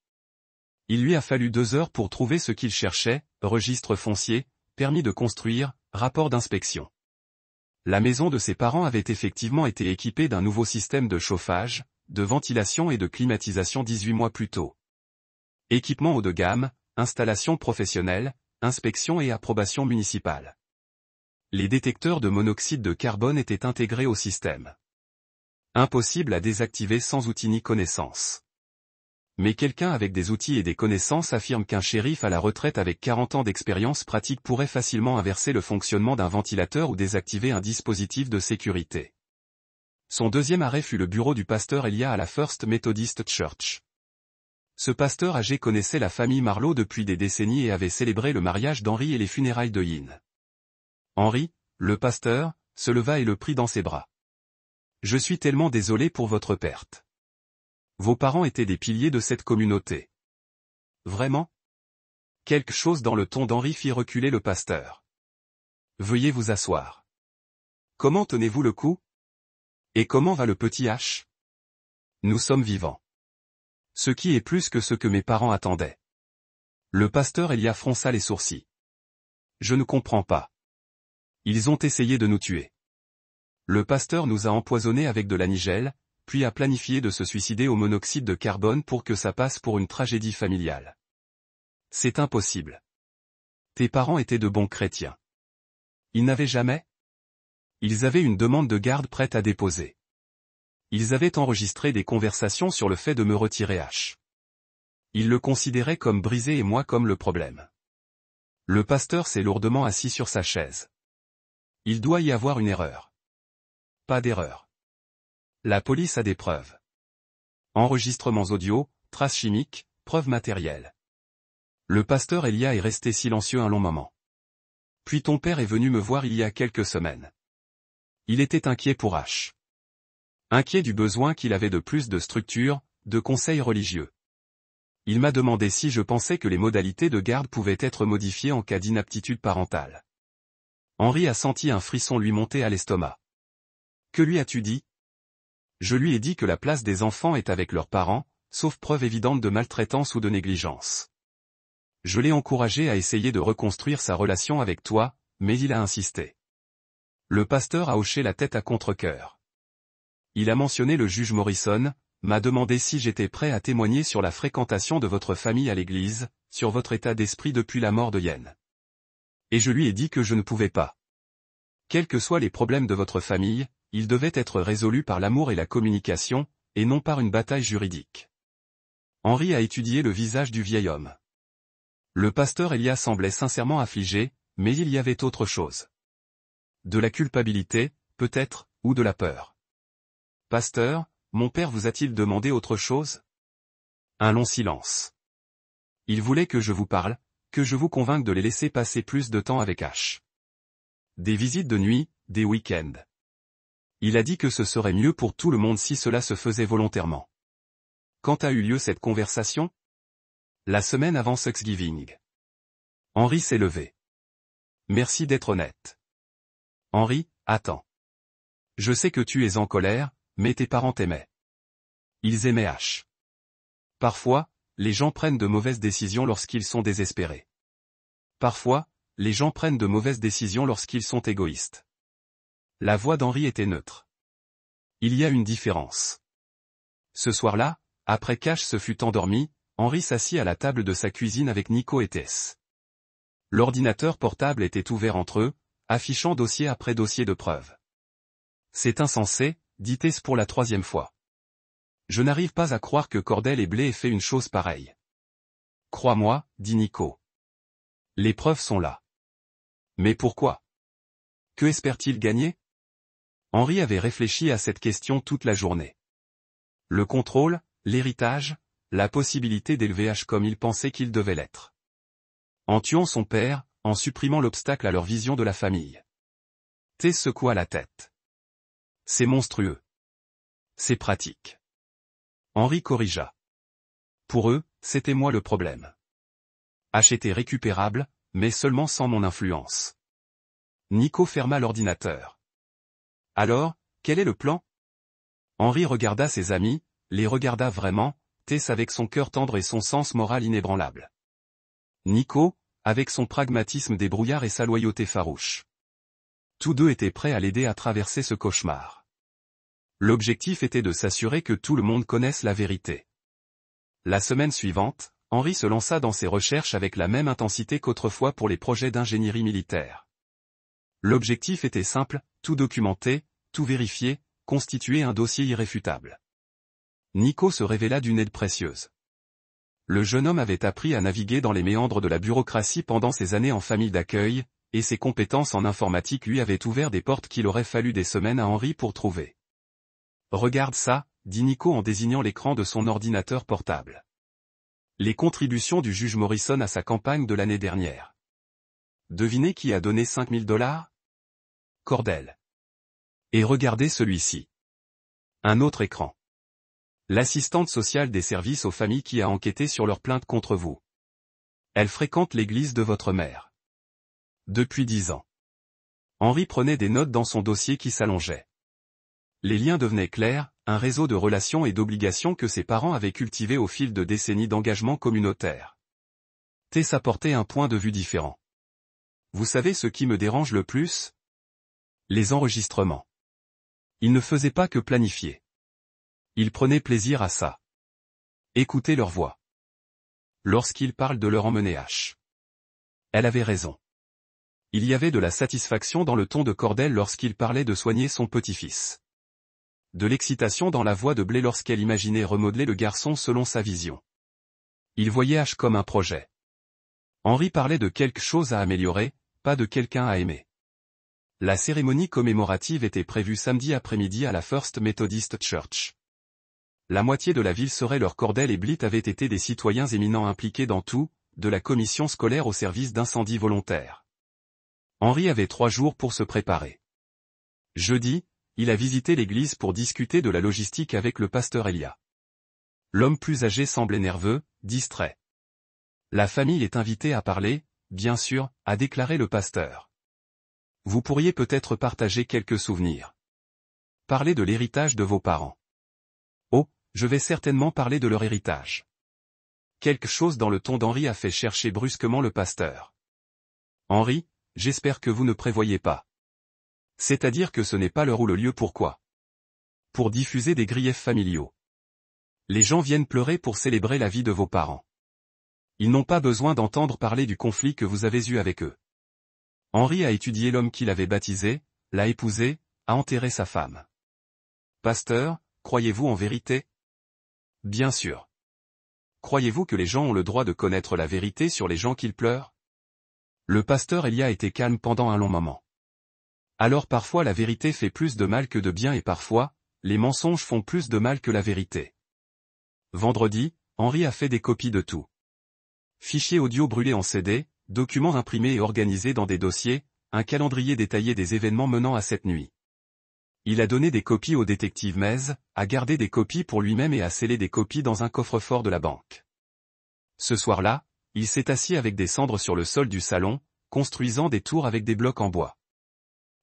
Il lui a fallu 2 heures pour trouver ce qu'il cherchait, registre foncier, permis de construire, rapport d'inspection. La maison de ses parents avait effectivement été équipée d'un nouveau système de chauffage, de ventilation et de climatisation 18 mois plus tôt. Équipement haut de gamme, installation professionnelle, inspection et approbation municipale. Les détecteurs de monoxyde de carbone étaient intégrés au système. Impossible à désactiver sans outils ni connaissances. Mais quelqu'un avec des outils et des connaissances affirme qu'un shérif à la retraite avec 40 ans d'expérience pratique pourrait facilement inverser le fonctionnement d'un ventilateur ou désactiver un dispositif de sécurité. Son deuxième arrêt fut le bureau du pasteur Elia à la First Methodist Church. Ce pasteur âgé connaissait la famille Marlowe depuis des décennies et avait célébré le mariage d'Henri et les funérailles de Yin. Henri, le pasteur, se leva et le prit dans ses bras. « Je suis tellement désolé pour votre perte. Vos parents étaient des piliers de cette communauté. » Vraiment? Quelque chose dans le ton d'Henri fit reculer le pasteur. « Veuillez vous asseoir. Comment tenez-vous le coup? Et comment va le petit H? Nous sommes vivants. Ce qui est plus que ce que mes parents attendaient. » Le pasteur Elia fronça les sourcils. « Je ne comprends pas. Ils ont essayé de nous tuer. Le pasteur nous a empoisonnés avec de la nigelle, puis a planifié de se suicider au monoxyde de carbone pour que ça passe pour une tragédie familiale. C'est impossible. Tes parents étaient de bons chrétiens. Ils n'avaient jamais? Ils avaient une demande de garde prête à déposer. Ils avaient enregistré des conversations sur le fait de me retirer H. Ils le considéraient comme brisé et moi comme le problème. Le pasteur s'est lourdement assis sur sa chaise. Il doit y avoir une erreur. Pas d'erreur. La police a des preuves. Enregistrements audio, traces chimiques, preuves matérielles. Le pasteur Elia est resté silencieux un long moment. Puis ton père est venu me voir il y a quelques semaines. Il était inquiet pour H. Inquiet du besoin qu'il avait de plus de structure, de conseils religieux. Il m'a demandé si je pensais que les modalités de garde pouvaient être modifiées en cas d'inaptitude parentale. Henri a senti un frisson lui monter à l'estomac. Que lui as-tu dit? Je lui ai dit que la place des enfants est avec leurs parents, sauf preuve évidente de maltraitance ou de négligence. Je l'ai encouragé à essayer de reconstruire sa relation avec toi, mais il a insisté. Le pasteur a hoché la tête à contre-cœur. Il a mentionné le juge Morrison, m'a demandé si j'étais prêt à témoigner sur la fréquentation de votre famille à l'église, sur votre état d'esprit depuis la mort de Yen. Et je lui ai dit que je ne pouvais pas. Quels que soient les problèmes de votre famille, ils devaient être résolus par l'amour et la communication, et non par une bataille juridique. Henri a étudié le visage du vieil homme. Le pasteur Elia semblait sincèrement affligé, mais il y avait autre chose. De la culpabilité, peut-être, ou de la peur. Pasteur, mon père vous a-t-il demandé autre chose? Un long silence. Il voulait que je vous parle, que je vous convainque de les laisser passer plus de temps avec H. Des visites de nuit, des week-ends. Il a dit que ce serait mieux pour tout le monde si cela se faisait volontairement. Quand a eu lieu cette conversation? La semaine avant Thanksgiving. Henri s'est levé. Merci d'être honnête. Henri, attends. Je sais que tu es en colère, mais tes parents t'aimaient. Ils aimaient H. Parfois, les gens prennent de mauvaises décisions lorsqu'ils sont désespérés. Parfois, les gens prennent de mauvaises décisions lorsqu'ils sont égoïstes. La voix d'Henri était neutre. Il y a une différence. Ce soir-là, après qu'H se fut endormi, Henri s'assit à la table de sa cuisine avec Nico et Tess. L'ordinateur portable était ouvert entre eux, affichant dossier après dossier de preuves. C'est insensé, dit Tess pour la 3e fois. Je n'arrive pas à croire que Cordell et Blé aient fait une chose pareille. Crois-moi, dit Nico. Les preuves sont là. Mais pourquoi? Que espère-t-il gagner? Henri avait réfléchi à cette question toute la journée. Le contrôle, l'héritage, la possibilité d'élever H comme il pensait qu'il devait l'être. En tuant son père, en supprimant l'obstacle à leur vision de la famille. T secoua la tête. C'est monstrueux. C'est pratique. Henri corrigea. Pour eux, c'était moi le problème. H était récupérable, mais seulement sans mon influence. Nico ferma l'ordinateur. Alors, quel est le plan? Henri regarda ses amis, les regarda vraiment, Tess avec son cœur tendre et son sens moral inébranlable. Nico, avec son pragmatisme débrouillard et sa loyauté farouche. Tous deux étaient prêts à l'aider à traverser ce cauchemar. L'objectif était de s'assurer que tout le monde connaisse la vérité. La semaine suivante, Henri se lança dans ses recherches avec la même intensité qu'autrefois pour les projets d'ingénierie militaire. L'objectif était simple, tout documenter, tout vérifier, constituer un dossier irréfutable. Nico se révéla d'une aide précieuse. Le jeune homme avait appris à naviguer dans les méandres de la bureaucratie pendant ses années en famille d'accueil, et ses compétences en informatique lui avaient ouvert des portes qu'il aurait fallu des semaines à Henri pour trouver. « Regarde ça », dit Nico en désignant l'écran de son ordinateur portable. Les contributions du juge Morrison à sa campagne de l'année dernière. Devinez qui a donné 5 000 $? Cordell. Et regardez celui-ci. Un autre écran. L'assistante sociale des services aux familles qui a enquêté sur leur plainte contre vous. Elle fréquente l'église de votre mère. Depuis 10 ans. Henri prenait des notes dans son dossier qui s'allongeait. Les liens devenaient clairs, un réseau de relations et d'obligations que ses parents avaient cultivé au fil de décennies d'engagement communautaire. Tess apportait un point de vue différent. Vous savez ce qui me dérange le plus? Les enregistrements. Ils ne faisaient pas que planifier. Ils prenaient plaisir à ça. Écoutez leur voix. Lorsqu'ils parlent de leur emmener H. Elle avait raison. Il y avait de la satisfaction dans le ton de Cordell lorsqu'il parlait de soigner son petit-fils. De l'excitation dans la voix de Blé lorsqu'elle imaginait remodeler le garçon selon sa vision. Il voyait H comme un projet. Henri parlait de quelque chose à améliorer, pas de quelqu'un à aimer. La cérémonie commémorative était prévue samedi après-midi à la First Methodist Church. La moitié de la ville serait leur Cordell et Blit avaient été des citoyens éminents impliqués dans tout, de la commission scolaire au service d'incendie volontaire. Henri avait 3 jours pour se préparer. Jeudi, il a visité l'église pour discuter de la logistique avec le pasteur Elia. L'homme plus âgé semblait nerveux, distrait. La famille est invitée à parler, bien sûr, a déclaré le pasteur. Vous pourriez peut-être partager quelques souvenirs. Parlez de l'héritage de vos parents. Oh, je vais certainement parler de leur héritage. Quelque chose dans le ton d'Henri a fait chercher brusquement le pasteur. Henri, j'espère que vous ne prévoyez pas. C'est-à-dire que ce n'est pas l'heure ou le lieu pourquoi. Pour diffuser des griefs familiaux. Les gens viennent pleurer pour célébrer la vie de vos parents. Ils n'ont pas besoin d'entendre parler du conflit que vous avez eu avec eux. Henri a étudié l'homme qu'il avait baptisé, l'a épousé, a enterré sa femme. Pasteur, croyez-vous en vérité? Bien sûr. Croyez-vous que les gens ont le droit de connaître la vérité sur les gens qu'ils pleurent? Le pasteur Elia était calme pendant un long moment. Alors parfois la vérité fait plus de mal que de bien et parfois, les mensonges font plus de mal que la vérité. Vendredi, Henri a fait des copies de tout. Fichiers audio brûlés en CD, documents imprimés et organisés dans des dossiers, un calendrier détaillé des événements menant à cette nuit. Il a donné des copies au détective Mez, a gardé des copies pour lui-même et a scellé des copies dans un coffre-fort de la banque. Ce soir-là, il s'est assis avec des cendres sur le sol du salon, construisant des tours avec des blocs en bois.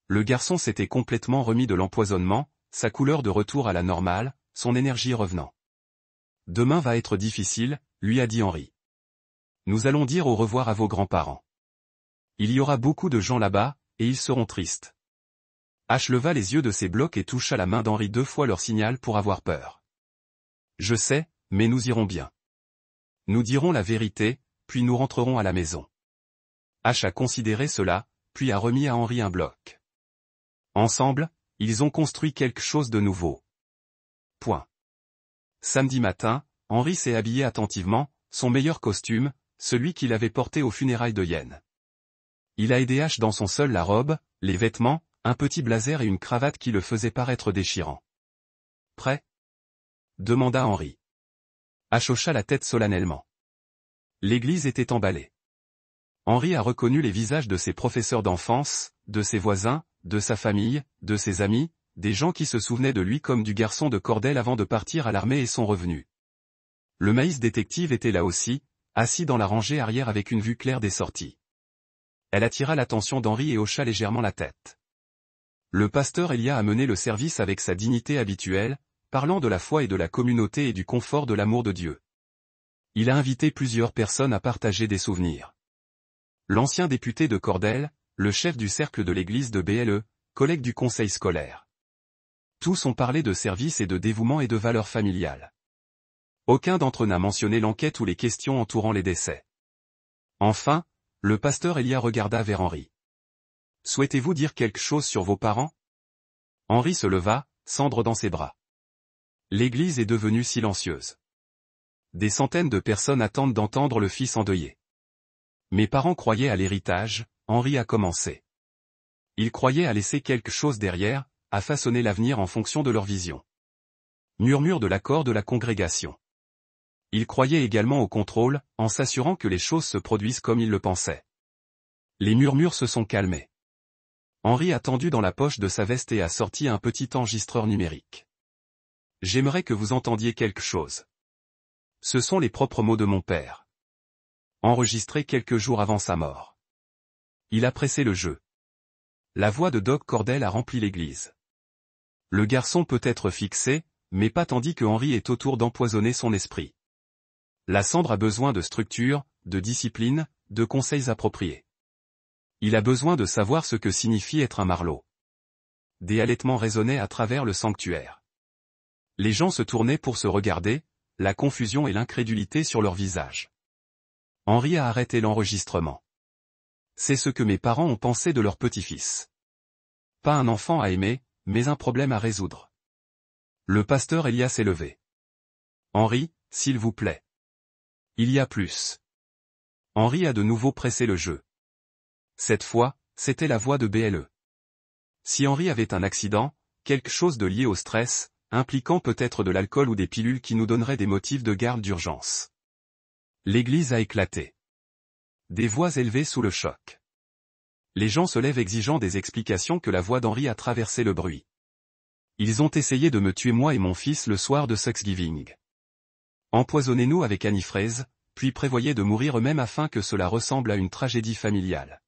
Le garçon s'était complètement remis de l'empoisonnement, sa couleur de retour à la normale, son énergie revenant. Demain va être difficile, lui a dit Henri. Nous allons dire au revoir à vos grands-parents. Il y aura beaucoup de gens là-bas, et ils seront tristes. H leva les yeux de ses blocs et toucha la main d'Henri 2 fois leur signal pour avoir peur. Je sais, mais nous irons bien. Nous dirons la vérité, puis nous rentrerons à la maison. H a considéré cela, puis a remis à Henri un bloc. Ensemble, ils ont construit quelque chose de nouveau. Point. Samedi matin, Henri s'est habillé attentivement, son meilleur costume, celui qu'il avait porté aux funérailles de Yen. Il a aidé H dans son seul la robe, les vêtements, un petit blazer et une cravate qui le faisaient paraître déchirant. Prêt? Demanda Henri. H hocha la tête solennellement. L'église était emballée. Henri a reconnu les visages de ses professeurs d'enfance, de ses voisins, de sa famille, de ses amis, des gens qui se souvenaient de lui comme du garçon de Cordel avant de partir à l'armée et sont revenus. Le maïs détective était là aussi, assis dans la rangée arrière avec une vue claire des sorties. Elle attira l'attention d'Henri et hocha légèrement la tête. Le pasteur Elia a mené le service avec sa dignité habituelle, parlant de la foi et de la communauté et du confort de l'amour de Dieu. Il a invité plusieurs personnes à partager des souvenirs. L'ancien député de Cordel, le chef du cercle de l'église de BLE, collègue du conseil scolaire. Tous ont parlé de service et de dévouement et de valeurs familiales. Aucun d'entre eux n'a mentionné l'enquête ou les questions entourant les décès. Enfin, le pasteur Elia regarda vers Henri. « Souhaitez-vous dire quelque chose sur vos parents ?» Henri se leva, cendre dans ses bras. L'église est devenue silencieuse. Des centaines de personnes attendent d'entendre le fils endeuillé. Mes parents croyaient à l'héritage, Henri a commencé. Ils croyaient à laisser quelque chose derrière, à façonner l'avenir en fonction de leur vision. Murmure de l'accord de la congrégation. Ils croyaient également au contrôle, en s'assurant que les choses se produisent comme ils le pensaient. Les murmures se sont calmés. Henri a tendu dans la poche de sa veste et a sorti un petit enregistreur numérique. J'aimerais que vous entendiez quelque chose. Ce sont les propres mots de mon père. Enregistrés quelques jours avant sa mort. Il a pressé le jeu. La voix de Doc Cordel a rempli l'église. Le garçon peut être fixé, mais pas tandis que Henri est autour d'empoisonner son esprit. La cendre a besoin de structure, de discipline, de conseils appropriés. Il a besoin de savoir ce que signifie être un marlot. Des halètements résonnaient à travers le sanctuaire. Les gens se tournaient pour se regarder, la confusion et l'incrédulité sur leurs visages. Henri a arrêté l'enregistrement. C'est ce que mes parents ont pensé de leur petit-fils. Pas un enfant à aimer, mais un problème à résoudre. Le pasteur Elia s'est levé. Henri, s'il vous plaît. Il y a plus. Henri a de nouveau pressé le jeu. Cette fois, c'était la voix de BLE. Si Henri avait un accident, quelque chose de lié au stress, impliquant peut-être de l'alcool ou des pilules qui nous donneraient des motifs de garde d'urgence. L'église a éclaté. Des voix élevées sous le choc. Les gens se lèvent exigeant des explications que la voix d'Henri a traversé le bruit. Ils ont essayé de me tuer moi et mon fils le soir de Thanksgiving. Empoisonnez-nous avec anifraise, puis prévoyez de mourir eux-mêmes afin que cela ressemble à une tragédie familiale.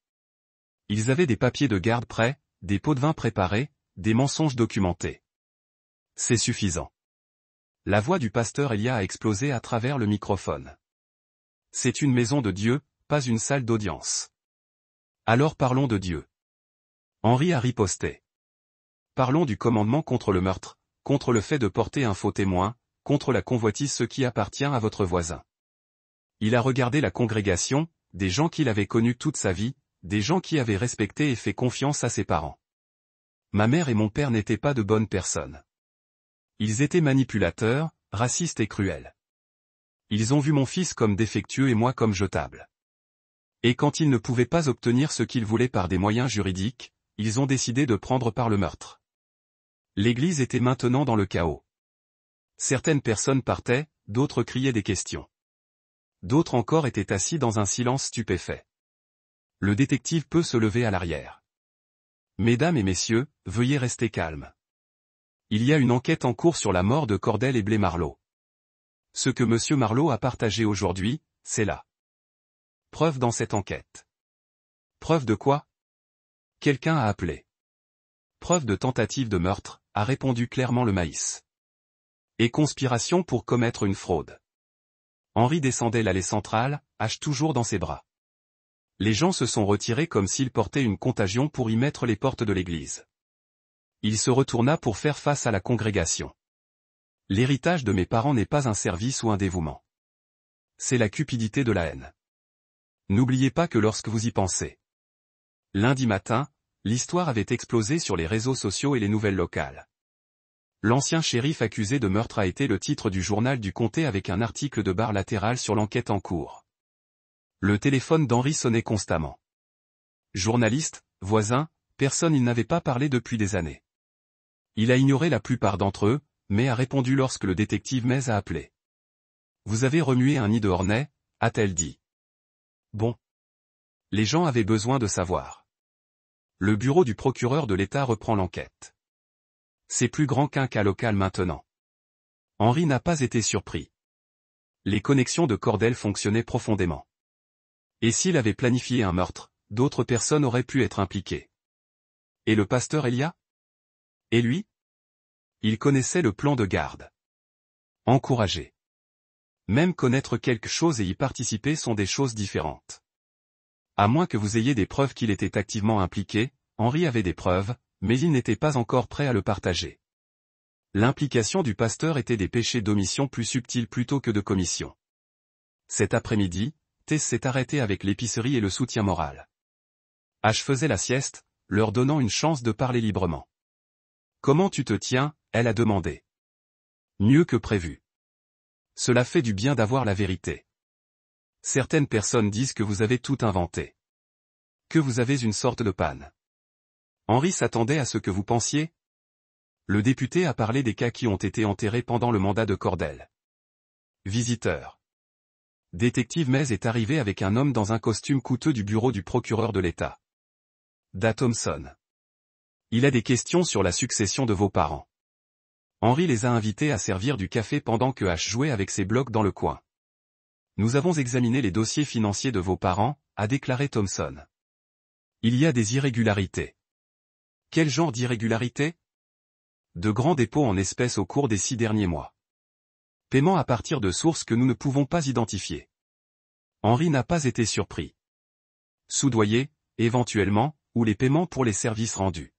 Ils avaient des papiers de garde prêts, des pots de vin préparés, des mensonges documentés. C'est suffisant. La voix du pasteur Elia a explosé à travers le microphone. C'est une maison de Dieu, pas une salle d'audience. Alors parlons de Dieu. Henri a riposté. Parlons du commandement contre le meurtre, contre le fait de porter un faux témoin, contre la convoitise ce qui appartient à votre voisin. Il a regardé la congrégation, des gens qu'il avait connus toute sa vie, des gens qui avaient respecté et fait confiance à ses parents. Ma mère et mon père n'étaient pas de bonnes personnes. Ils étaient manipulateurs, racistes et cruels. Ils ont vu mon fils comme défectueux et moi comme jetable. Et quand ils ne pouvaient pas obtenir ce qu'ils voulaient par des moyens juridiques, ils ont décidé de prendre par le meurtre. L'église était maintenant dans le chaos. Certaines personnes partaient, d'autres criaient des questions. D'autres encore étaient assis dans un silence stupéfait. Le détective peut se lever à l'arrière. Mesdames et messieurs, veuillez rester calmes. Il y a une enquête en cours sur la mort de Cordel et Blé Marlot. Ce que Monsieur Marlot a partagé aujourd'hui, c'est la preuve dans cette enquête. Preuve de quoi? Quelqu'un a appelé. Preuve de tentative de meurtre, a répondu clairement le maïs. Et conspiration pour commettre une fraude. Henri descendait l'allée centrale, H toujours dans ses bras. Les gens se sont retirés comme s'ils portaient une contagion pour y mettre les portes de l'église. Il se retourna pour faire face à la congrégation. L'héritage de mes parents n'est pas un service ou un dévouement. C'est la cupidité de la haine. N'oubliez pas que lorsque vous y pensez. Lundi matin, l'histoire avait explosé sur les réseaux sociaux et les nouvelles locales. L'ancien shérif accusé de meurtre a été le titre du journal du comté avec un article de barre latérale sur l'enquête en cours. Le téléphone d'Henri sonnait constamment. Journaliste, voisin, personne il n'avait pas parlé depuis des années. Il a ignoré la plupart d'entre eux, mais a répondu lorsque le détective Mays a appelé. Vous avez remué un nid de hornets, a-t-elle dit. Bon. Les gens avaient besoin de savoir. Le bureau du procureur de l'État reprend l'enquête. C'est plus grand qu'un cas local maintenant. Henri n'a pas été surpris. Les connexions de Cordell fonctionnaient profondément. Et s'il avait planifié un meurtre, d'autres personnes auraient pu être impliquées. Et le pasteur Elia? Et lui? Il connaissait le plan de garde. Encourager. Même connaître quelque chose et y participer sont des choses différentes. À moins que vous ayez des preuves qu'il était activement impliqué, Henri avait des preuves, mais il n'était pas encore prêt à le partager. L'implication du pasteur était des péchés d'omission plus subtils plutôt que de commission. Cet après-midi, Tess s'est arrêtée avec l'épicerie et le soutien moral. H faisait la sieste, leur donnant une chance de parler librement. « Comment tu te tiens ?» elle a demandé. « Mieux que prévu. Cela fait du bien d'avoir la vérité. Certaines personnes disent que vous avez tout inventé. Que vous avez une sorte de panne. Henri s'attendait à ce que vous pensiez ? Le député a parlé des cas qui ont été enterrés pendant le mandat de Cordell. Visiteur. Détective Mays est arrivé avec un homme dans un costume coûteux du bureau du procureur de l'État. Da Thompson. Il a des questions sur la succession de vos parents. Henri les a invités à servir du café pendant que H jouait avec ses blocs dans le coin. Nous avons examiné les dossiers financiers de vos parents, a déclaré Thompson. Il y a des irrégularités. Quel genre d'irrégularités ? De grands dépôts en espèces au cours des 6 derniers mois. Paiement à partir de sources que nous ne pouvons pas identifier. Henri n'a pas été surpris. Soudoyé, éventuellement, ou les paiements pour les services rendus.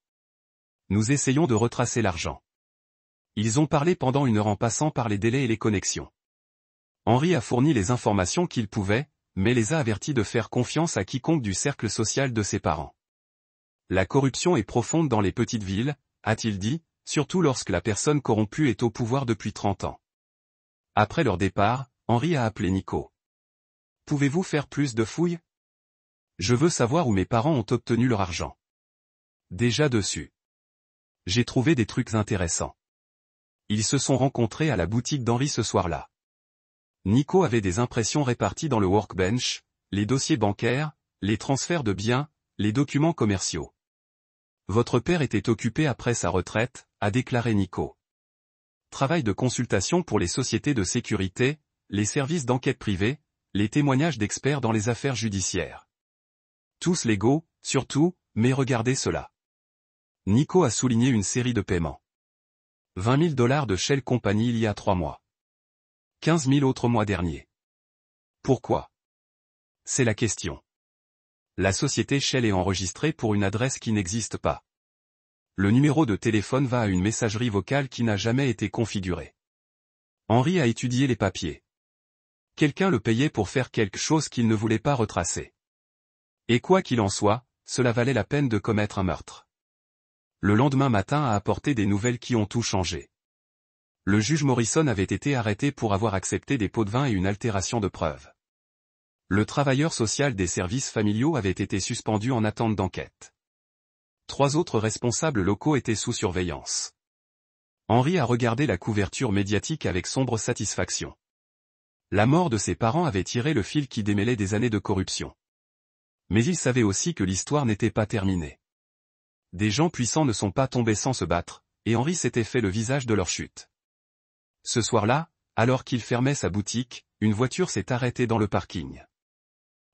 Nous essayons de retracer l'argent. Ils ont parlé pendant 1 heure en passant par les délais et les connexions. Henri a fourni les informations qu'il pouvait, mais les a avertis de faire confiance à quiconque du cercle social de ses parents. La corruption est profonde dans les petites villes, a-t-il dit, surtout lorsque la personne corrompue est au pouvoir depuis 30 ans. Après leur départ, Henri a appelé Nico. « Pouvez-vous faire plus de fouilles ? Je veux savoir où mes parents ont obtenu leur argent. » Déjà dessus. J'ai trouvé des trucs intéressants. Ils se sont rencontrés à la boutique d'Henri ce soir-là. Nico avait des impressions réparties dans le workbench, les dossiers bancaires, les transferts de biens, les documents commerciaux. Votre père était occupé après sa retraite, a déclaré Nico. Travail de consultation pour les sociétés de sécurité, les services d'enquête privée, les témoignages d'experts dans les affaires judiciaires. Tous légaux, surtout, mais regardez cela. Nico a souligné une série de paiements. 20 000 $ de Shell Company il y a 3 mois. 15 000 autres mois derniers. Pourquoi ? C'est la question. La société Shell est enregistrée pour une adresse qui n'existe pas. Le numéro de téléphone va à une messagerie vocale qui n'a jamais été configurée. Henri a étudié les papiers. Quelqu'un le payait pour faire quelque chose qu'il ne voulait pas retracer. Et quoi qu'il en soit, cela valait la peine de commettre un meurtre. Le lendemain matin a apporté des nouvelles qui ont tout changé. Le juge Morrison avait été arrêté pour avoir accepté des pots de vin et une altération de preuves. Le travailleur social des services familiaux avait été suspendu en attente d'enquête. 3 autres responsables locaux étaient sous surveillance. Henri a regardé la couverture médiatique avec sombre satisfaction. La mort de ses parents avait tiré le fil qui démêlait des années de corruption. Mais il savait aussi que l'histoire n'était pas terminée. Des gens puissants ne sont pas tombés sans se battre, et Henri s'était fait le visage de leur chute. Ce soir-là, alors qu'il fermait sa boutique, une voiture s'est arrêtée dans le parking.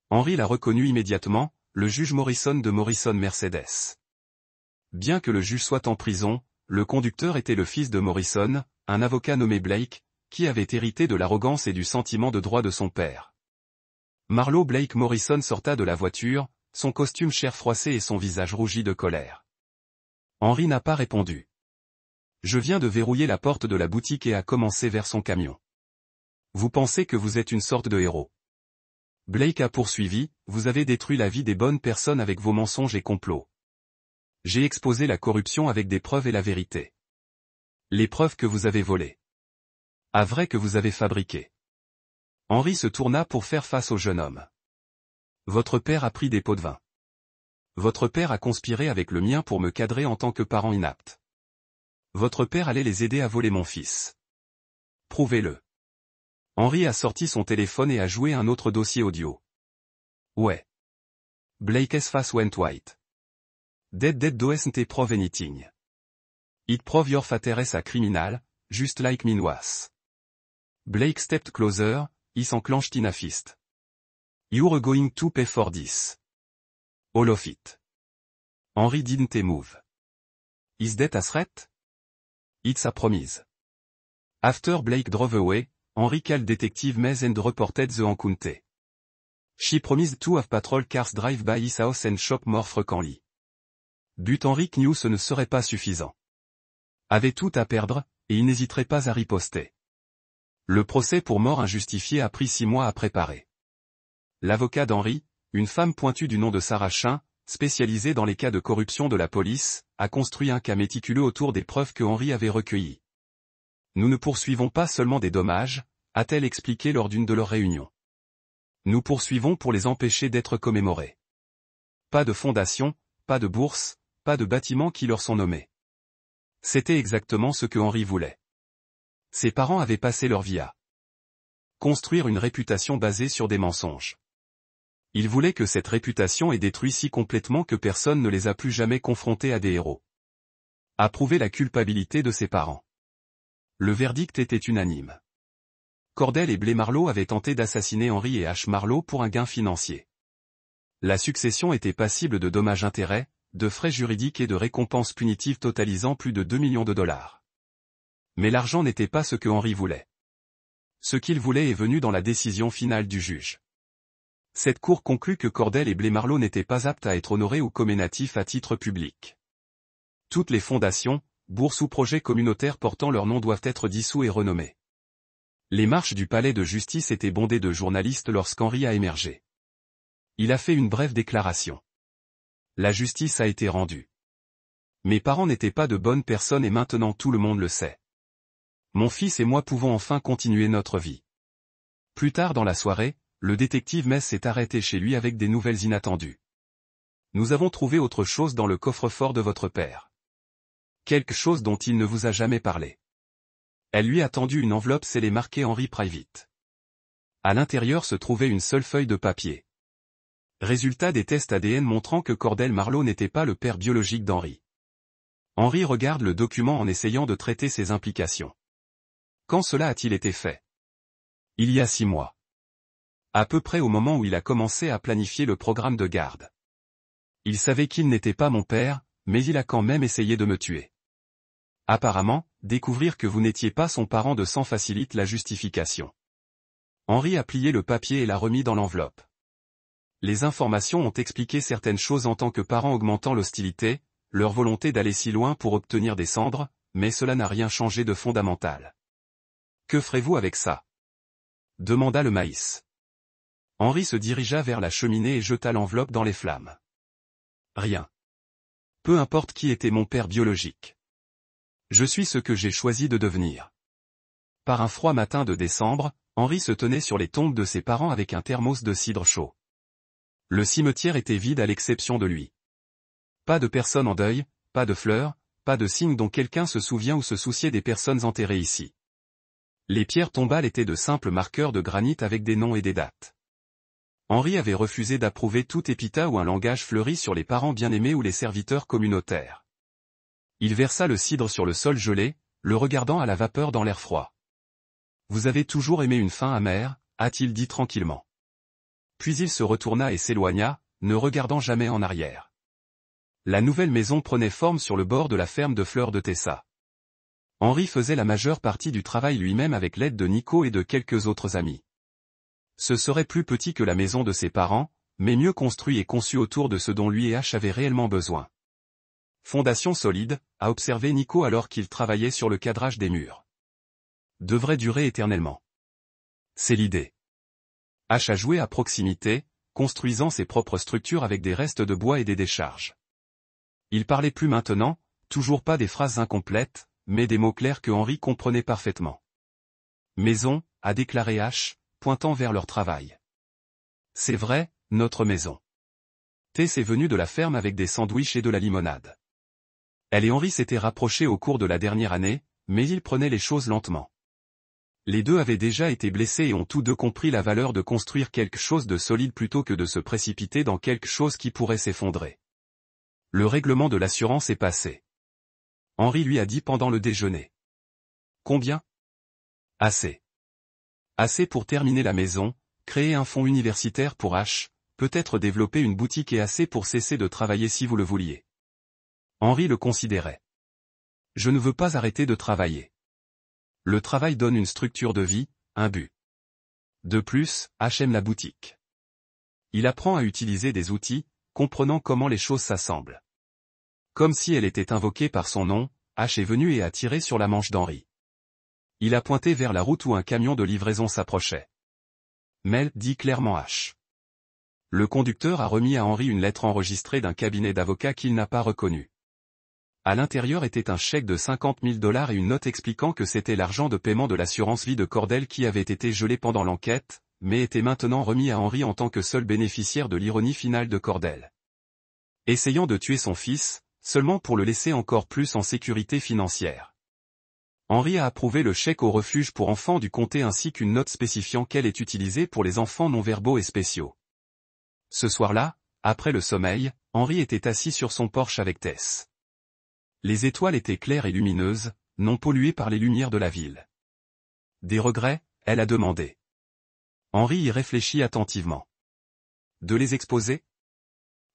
Henri l'a reconnu immédiatement, le juge Morrison de Morrison Mercedes. Bien que le juge soit en prison, le conducteur était le fils de Morrison, un avocat nommé Blake, qui avait hérité de l'arrogance et du sentiment de droit de son père. Marlowe Blake Morrison sorta de la voiture, son costume chair froissé et son visage rougi de colère. Henri n'a pas répondu. Je viens de verrouiller la porte de la boutique et a commencé vers son camion. Vous pensez que vous êtes une sorte de héros. Blake a poursuivi, vous avez détruit la vie des bonnes personnes avec vos mensonges et complots. J'ai exposé la corruption avec des preuves et la vérité. Les preuves que vous avez volées. À vrai que vous avez fabriquées. Henri se tourna pour faire face au jeune homme. Votre père a pris des pots de vin. Votre père a conspiré avec le mien pour me cadrer en tant que parent inapte. Votre père allait les aider à voler mon fils. Prouvez-le. Henry a sorti son téléphone et a joué un autre dossier audio. Ouais. Blake's face went white. Dead doesn't prove anything. It prove your father is a criminal, just like mine was. Blake stepped closer, he enclenched in a fist. You're going to pay for this. All of it. Henry didn't move. Is that a threat? It's a promise. After Blake drove away, Henry called Detective Mays and reported the encounter. She promised to have patrol cars drive by his house and shop more frequently. But Henry knew ce ne serait pas suffisant. Avait tout à perdre, et il n'hésiterait pas à riposter. Le procès pour mort injustifiée a pris 6 mois à préparer. L'avocat d'Henry, une femme pointue du nom de Sarah Chin, spécialisée dans les cas de corruption de la police, a construit un cas méticuleux autour des preuves que Henry avait recueillies. Nous ne poursuivons pas seulement des dommages, a-t-elle expliqué lors d'une de leurs réunions. Nous poursuivons pour les empêcher d'être commémorés. Pas de fondation, pas de bourse, pas de bâtiments qui leur sont nommés. C'était exactement ce que Henry voulait. Ses parents avaient passé leur vie à construire une réputation basée sur des mensonges. Il voulait que cette réputation ait détruit si complètement que personne ne les a plus jamais confrontés à des héros. A prouvé la culpabilité de ses parents. Le verdict était unanime. Cordell et Blake Marlowe avaient tenté d'assassiner Henry et Ash Marlowe pour un gain financier. La succession était passible de dommages-intérêts, de frais juridiques et de récompenses punitives totalisant plus de 2 millions de dollars. Mais l'argent n'était pas ce que Henry voulait. Ce qu'il voulait est venu dans la décision finale du juge. Cette cour conclut que Cordell et Blake Marlowe n'étaient pas aptes à être honorés ou comménatifs à titre public. Toutes les fondations, bourses ou projets communautaires portant leur nom doivent être dissous et renommés. Les marches du palais de justice étaient bondées de journalistes lorsqu'Henry a émergé. Il a fait une brève déclaration. La justice a été rendue. Mes parents n'étaient pas de bonnes personnes et maintenant tout le monde le sait. Mon fils et moi pouvons enfin continuer notre vie. Plus tard dans la soirée, le détective Mays s'est arrêté chez lui avec des nouvelles inattendues. Nous avons trouvé autre chose dans le coffre-fort de votre père. Quelque chose dont il ne vous a jamais parlé. Elle lui a tendu une enveloppe scellée marquée Henry Private. À l'intérieur se trouvait une seule feuille de papier. Résultat des tests ADN montrant que Cordell Marlowe n'était pas le père biologique d'Henry. Henry regarde le document en essayant de traiter ses implications. Quand cela a-t-il été fait? Il y a 6 mois. À peu près au moment où il a commencé à planifier le programme de garde. Il savait qu'il n'était pas mon père, mais il a quand même essayé de me tuer. Apparemment, découvrir que vous n'étiez pas son parent de sang facilite la justification. Henry a plié le papier et l'a remis dans l'enveloppe. Les informations ont expliqué certaines choses en tant que parents augmentant l'hostilité, leur volonté d'aller si loin pour obtenir des cendres, mais cela n'a rien changé de fondamental. Que ferez-vous avec ça? Demanda le maïs. Henry se dirigea vers la cheminée et jeta l'enveloppe dans les flammes. Rien. Peu importe qui était mon père biologique. Je suis ce que j'ai choisi de devenir. Par un froid matin de décembre, Henry se tenait sur les tombes de ses parents avec un thermos de cidre chaud. Le cimetière était vide à l'exception de lui. Pas de personne en deuil, pas de fleurs, pas de signe dont quelqu'un se souvient ou se souciait des personnes enterrées ici. Les pierres tombales étaient de simples marqueurs de granit avec des noms et des dates. Henry avait refusé d'approuver tout épitaphe ou un langage fleuri sur les parents bien-aimés ou les serviteurs communautaires. Il versa le cidre sur le sol gelé, le regardant à la vapeur dans l'air froid. « Vous avez toujours aimé une fin amère » a-t-il dit tranquillement. Puis il se retourna et s'éloigna, ne regardant jamais en arrière. La nouvelle maison prenait forme sur le bord de la ferme de fleurs de Tessa. Henry faisait la majeure partie du travail lui-même avec l'aide de Nico et de quelques autres amis. Ce serait plus petit que la maison de ses parents, mais mieux construit et conçu autour de ce dont lui et Ash avaient réellement besoin. Fondation solide, a observé Nico alors qu'il travaillait sur le cadrage des murs. Devrait durer éternellement. C'est l'idée. Ash a joué à proximité, construisant ses propres structures avec des restes de bois et des décharges. Il parlait plus maintenant, toujours pas des phrases incomplètes, mais des mots clairs que Henry comprenait parfaitement. Maison, a déclaré Ash, pointant vers leur travail. C'est vrai, notre maison. Tess est venue de la ferme avec des sandwichs et de la limonade. Elle et Henri s'étaient rapprochés au cours de la dernière année, mais ils prenaient les choses lentement. Les deux avaient déjà été blessés et ont tous deux compris la valeur de construire quelque chose de solide plutôt que de se précipiter dans quelque chose qui pourrait s'effondrer. Le règlement de l'assurance est passé. Henri lui a dit pendant le déjeuner. Combien? Assez. Assez pour terminer la maison, créer un fonds universitaire pour H, peut-être développer une boutique et assez pour cesser de travailler si vous le vouliez. Henri le considérait. Je ne veux pas arrêter de travailler. Le travail donne une structure de vie, un but. De plus, H aime la boutique. Il apprend à utiliser des outils, comprenant comment les choses s'assemblent. Comme si elle était invoquée par son nom, H est venu et a tiré sur la manche d'Henri. Il a pointé vers la route où un camion de livraison s'approchait. Mel, dit clairement H. Le conducteur a remis à Henri une lettre enregistrée d'un cabinet d'avocats qu'il n'a pas reconnu. À l'intérieur était un chèque de 50 000 $ et une note expliquant que c'était l'argent de paiement de l'assurance vie de Cordell qui avait été gelé pendant l'enquête, mais était maintenant remis à Henri en tant que seul bénéficiaire de l'ironie finale de Cordell. Essayant de tuer son fils, seulement pour le laisser encore plus en sécurité financière. Henri a approuvé le chèque au refuge pour enfants du comté ainsi qu'une note spécifiant qu'elle est utilisée pour les enfants non-verbaux et spéciaux. Ce soir-là, après le sommeil, Henri était assis sur son porche avec Tess. Les étoiles étaient claires et lumineuses, non polluées par les lumières de la ville. Des regrets, elle a demandé. Henri y réfléchit attentivement. De les exposer?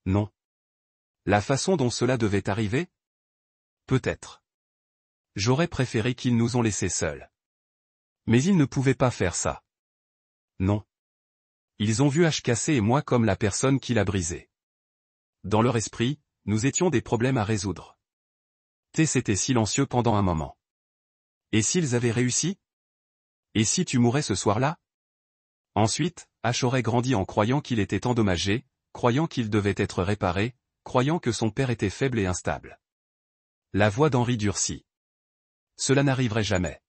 Non. La façon dont cela devait arriver? Peut-être. J'aurais préféré qu'ils nous ont laissés seuls. Mais ils ne pouvaient pas faire ça. Non. Ils ont vu H casser et moi comme la personne qui l'a brisé. Dans leur esprit, nous étions des problèmes à résoudre. Tess était silencieux pendant un moment. Et s'ils avaient réussi? Et si tu mourais ce soir-là? Ensuite, H aurait grandi en croyant qu'il était endommagé, croyant qu'il devait être réparé, croyant que son père était faible et instable. La voix d'Henri durcit. Cela n'arriverait jamais.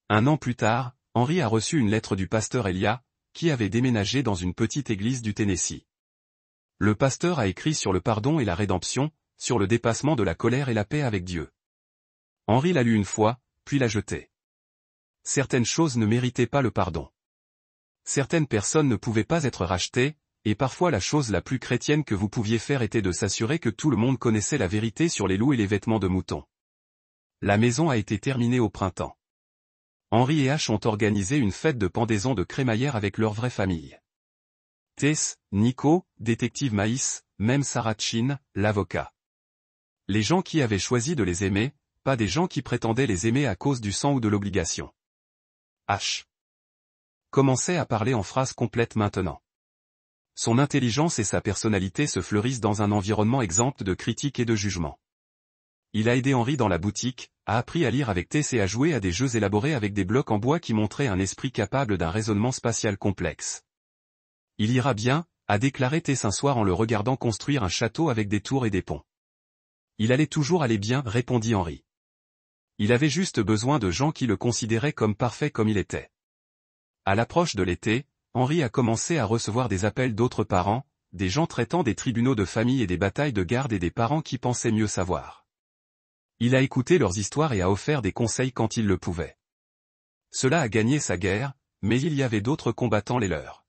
1 an plus tard, Henri a reçu une lettre du pasteur Elia, qui avait déménagé dans une petite église du Tennessee. Le pasteur a écrit sur le pardon et la rédemption, sur le dépassement de la colère et la paix avec Dieu. Henri l'a lu une fois, puis l'a jeté. Certaines choses ne méritaient pas le pardon. Certaines personnes ne pouvaient pas être rachetées, et parfois la chose la plus chrétienne que vous pouviez faire était de s'assurer que tout le monde connaissait la vérité sur les loups et les vêtements de mouton. La maison a été terminée au printemps. Henri et H ont organisé une fête de pendaison de crémaillère avec leur vraie famille. Tess, Nico, détective Maïs, même Sarah Chin, l'avocat. Les gens qui avaient choisi de les aimer, pas des gens qui prétendaient les aimer à cause du sang ou de l'obligation. H. commençait à parler en phrases complètes maintenant. Son intelligence et sa personnalité se fleurissent dans un environnement exempt de critiques et de jugements. Il a aidé Henri dans la boutique, a appris à lire avec Tess et à jouer à des jeux élaborés avec des blocs en bois qui montraient un esprit capable d'un raisonnement spatial complexe. Il ira bien, a déclaré Tess un soir en le regardant construire un château avec des tours et des ponts. Il allait toujours aller bien, répondit Henri. Il avait juste besoin de gens qui le considéraient comme parfait comme il était. À l'approche de l'été, Henri a commencé à recevoir des appels d'autres parents, des gens traitant des tribunaux de famille et des batailles de garde et des parents qui pensaient mieux savoir. Il a écouté leurs histoires et a offert des conseils quand il le pouvait. Cela a gagné sa guerre, mais il y avait d'autres combattants les leurs.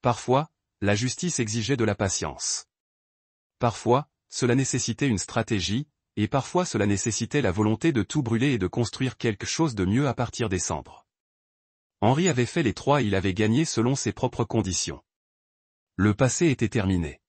Parfois, la justice exigeait de la patience. Parfois, cela nécessitait une stratégie, et parfois cela nécessitait la volonté de tout brûler et de construire quelque chose de mieux à partir des cendres. Henri avait fait les trois et il avait gagné selon ses propres conditions. Le passé était terminé.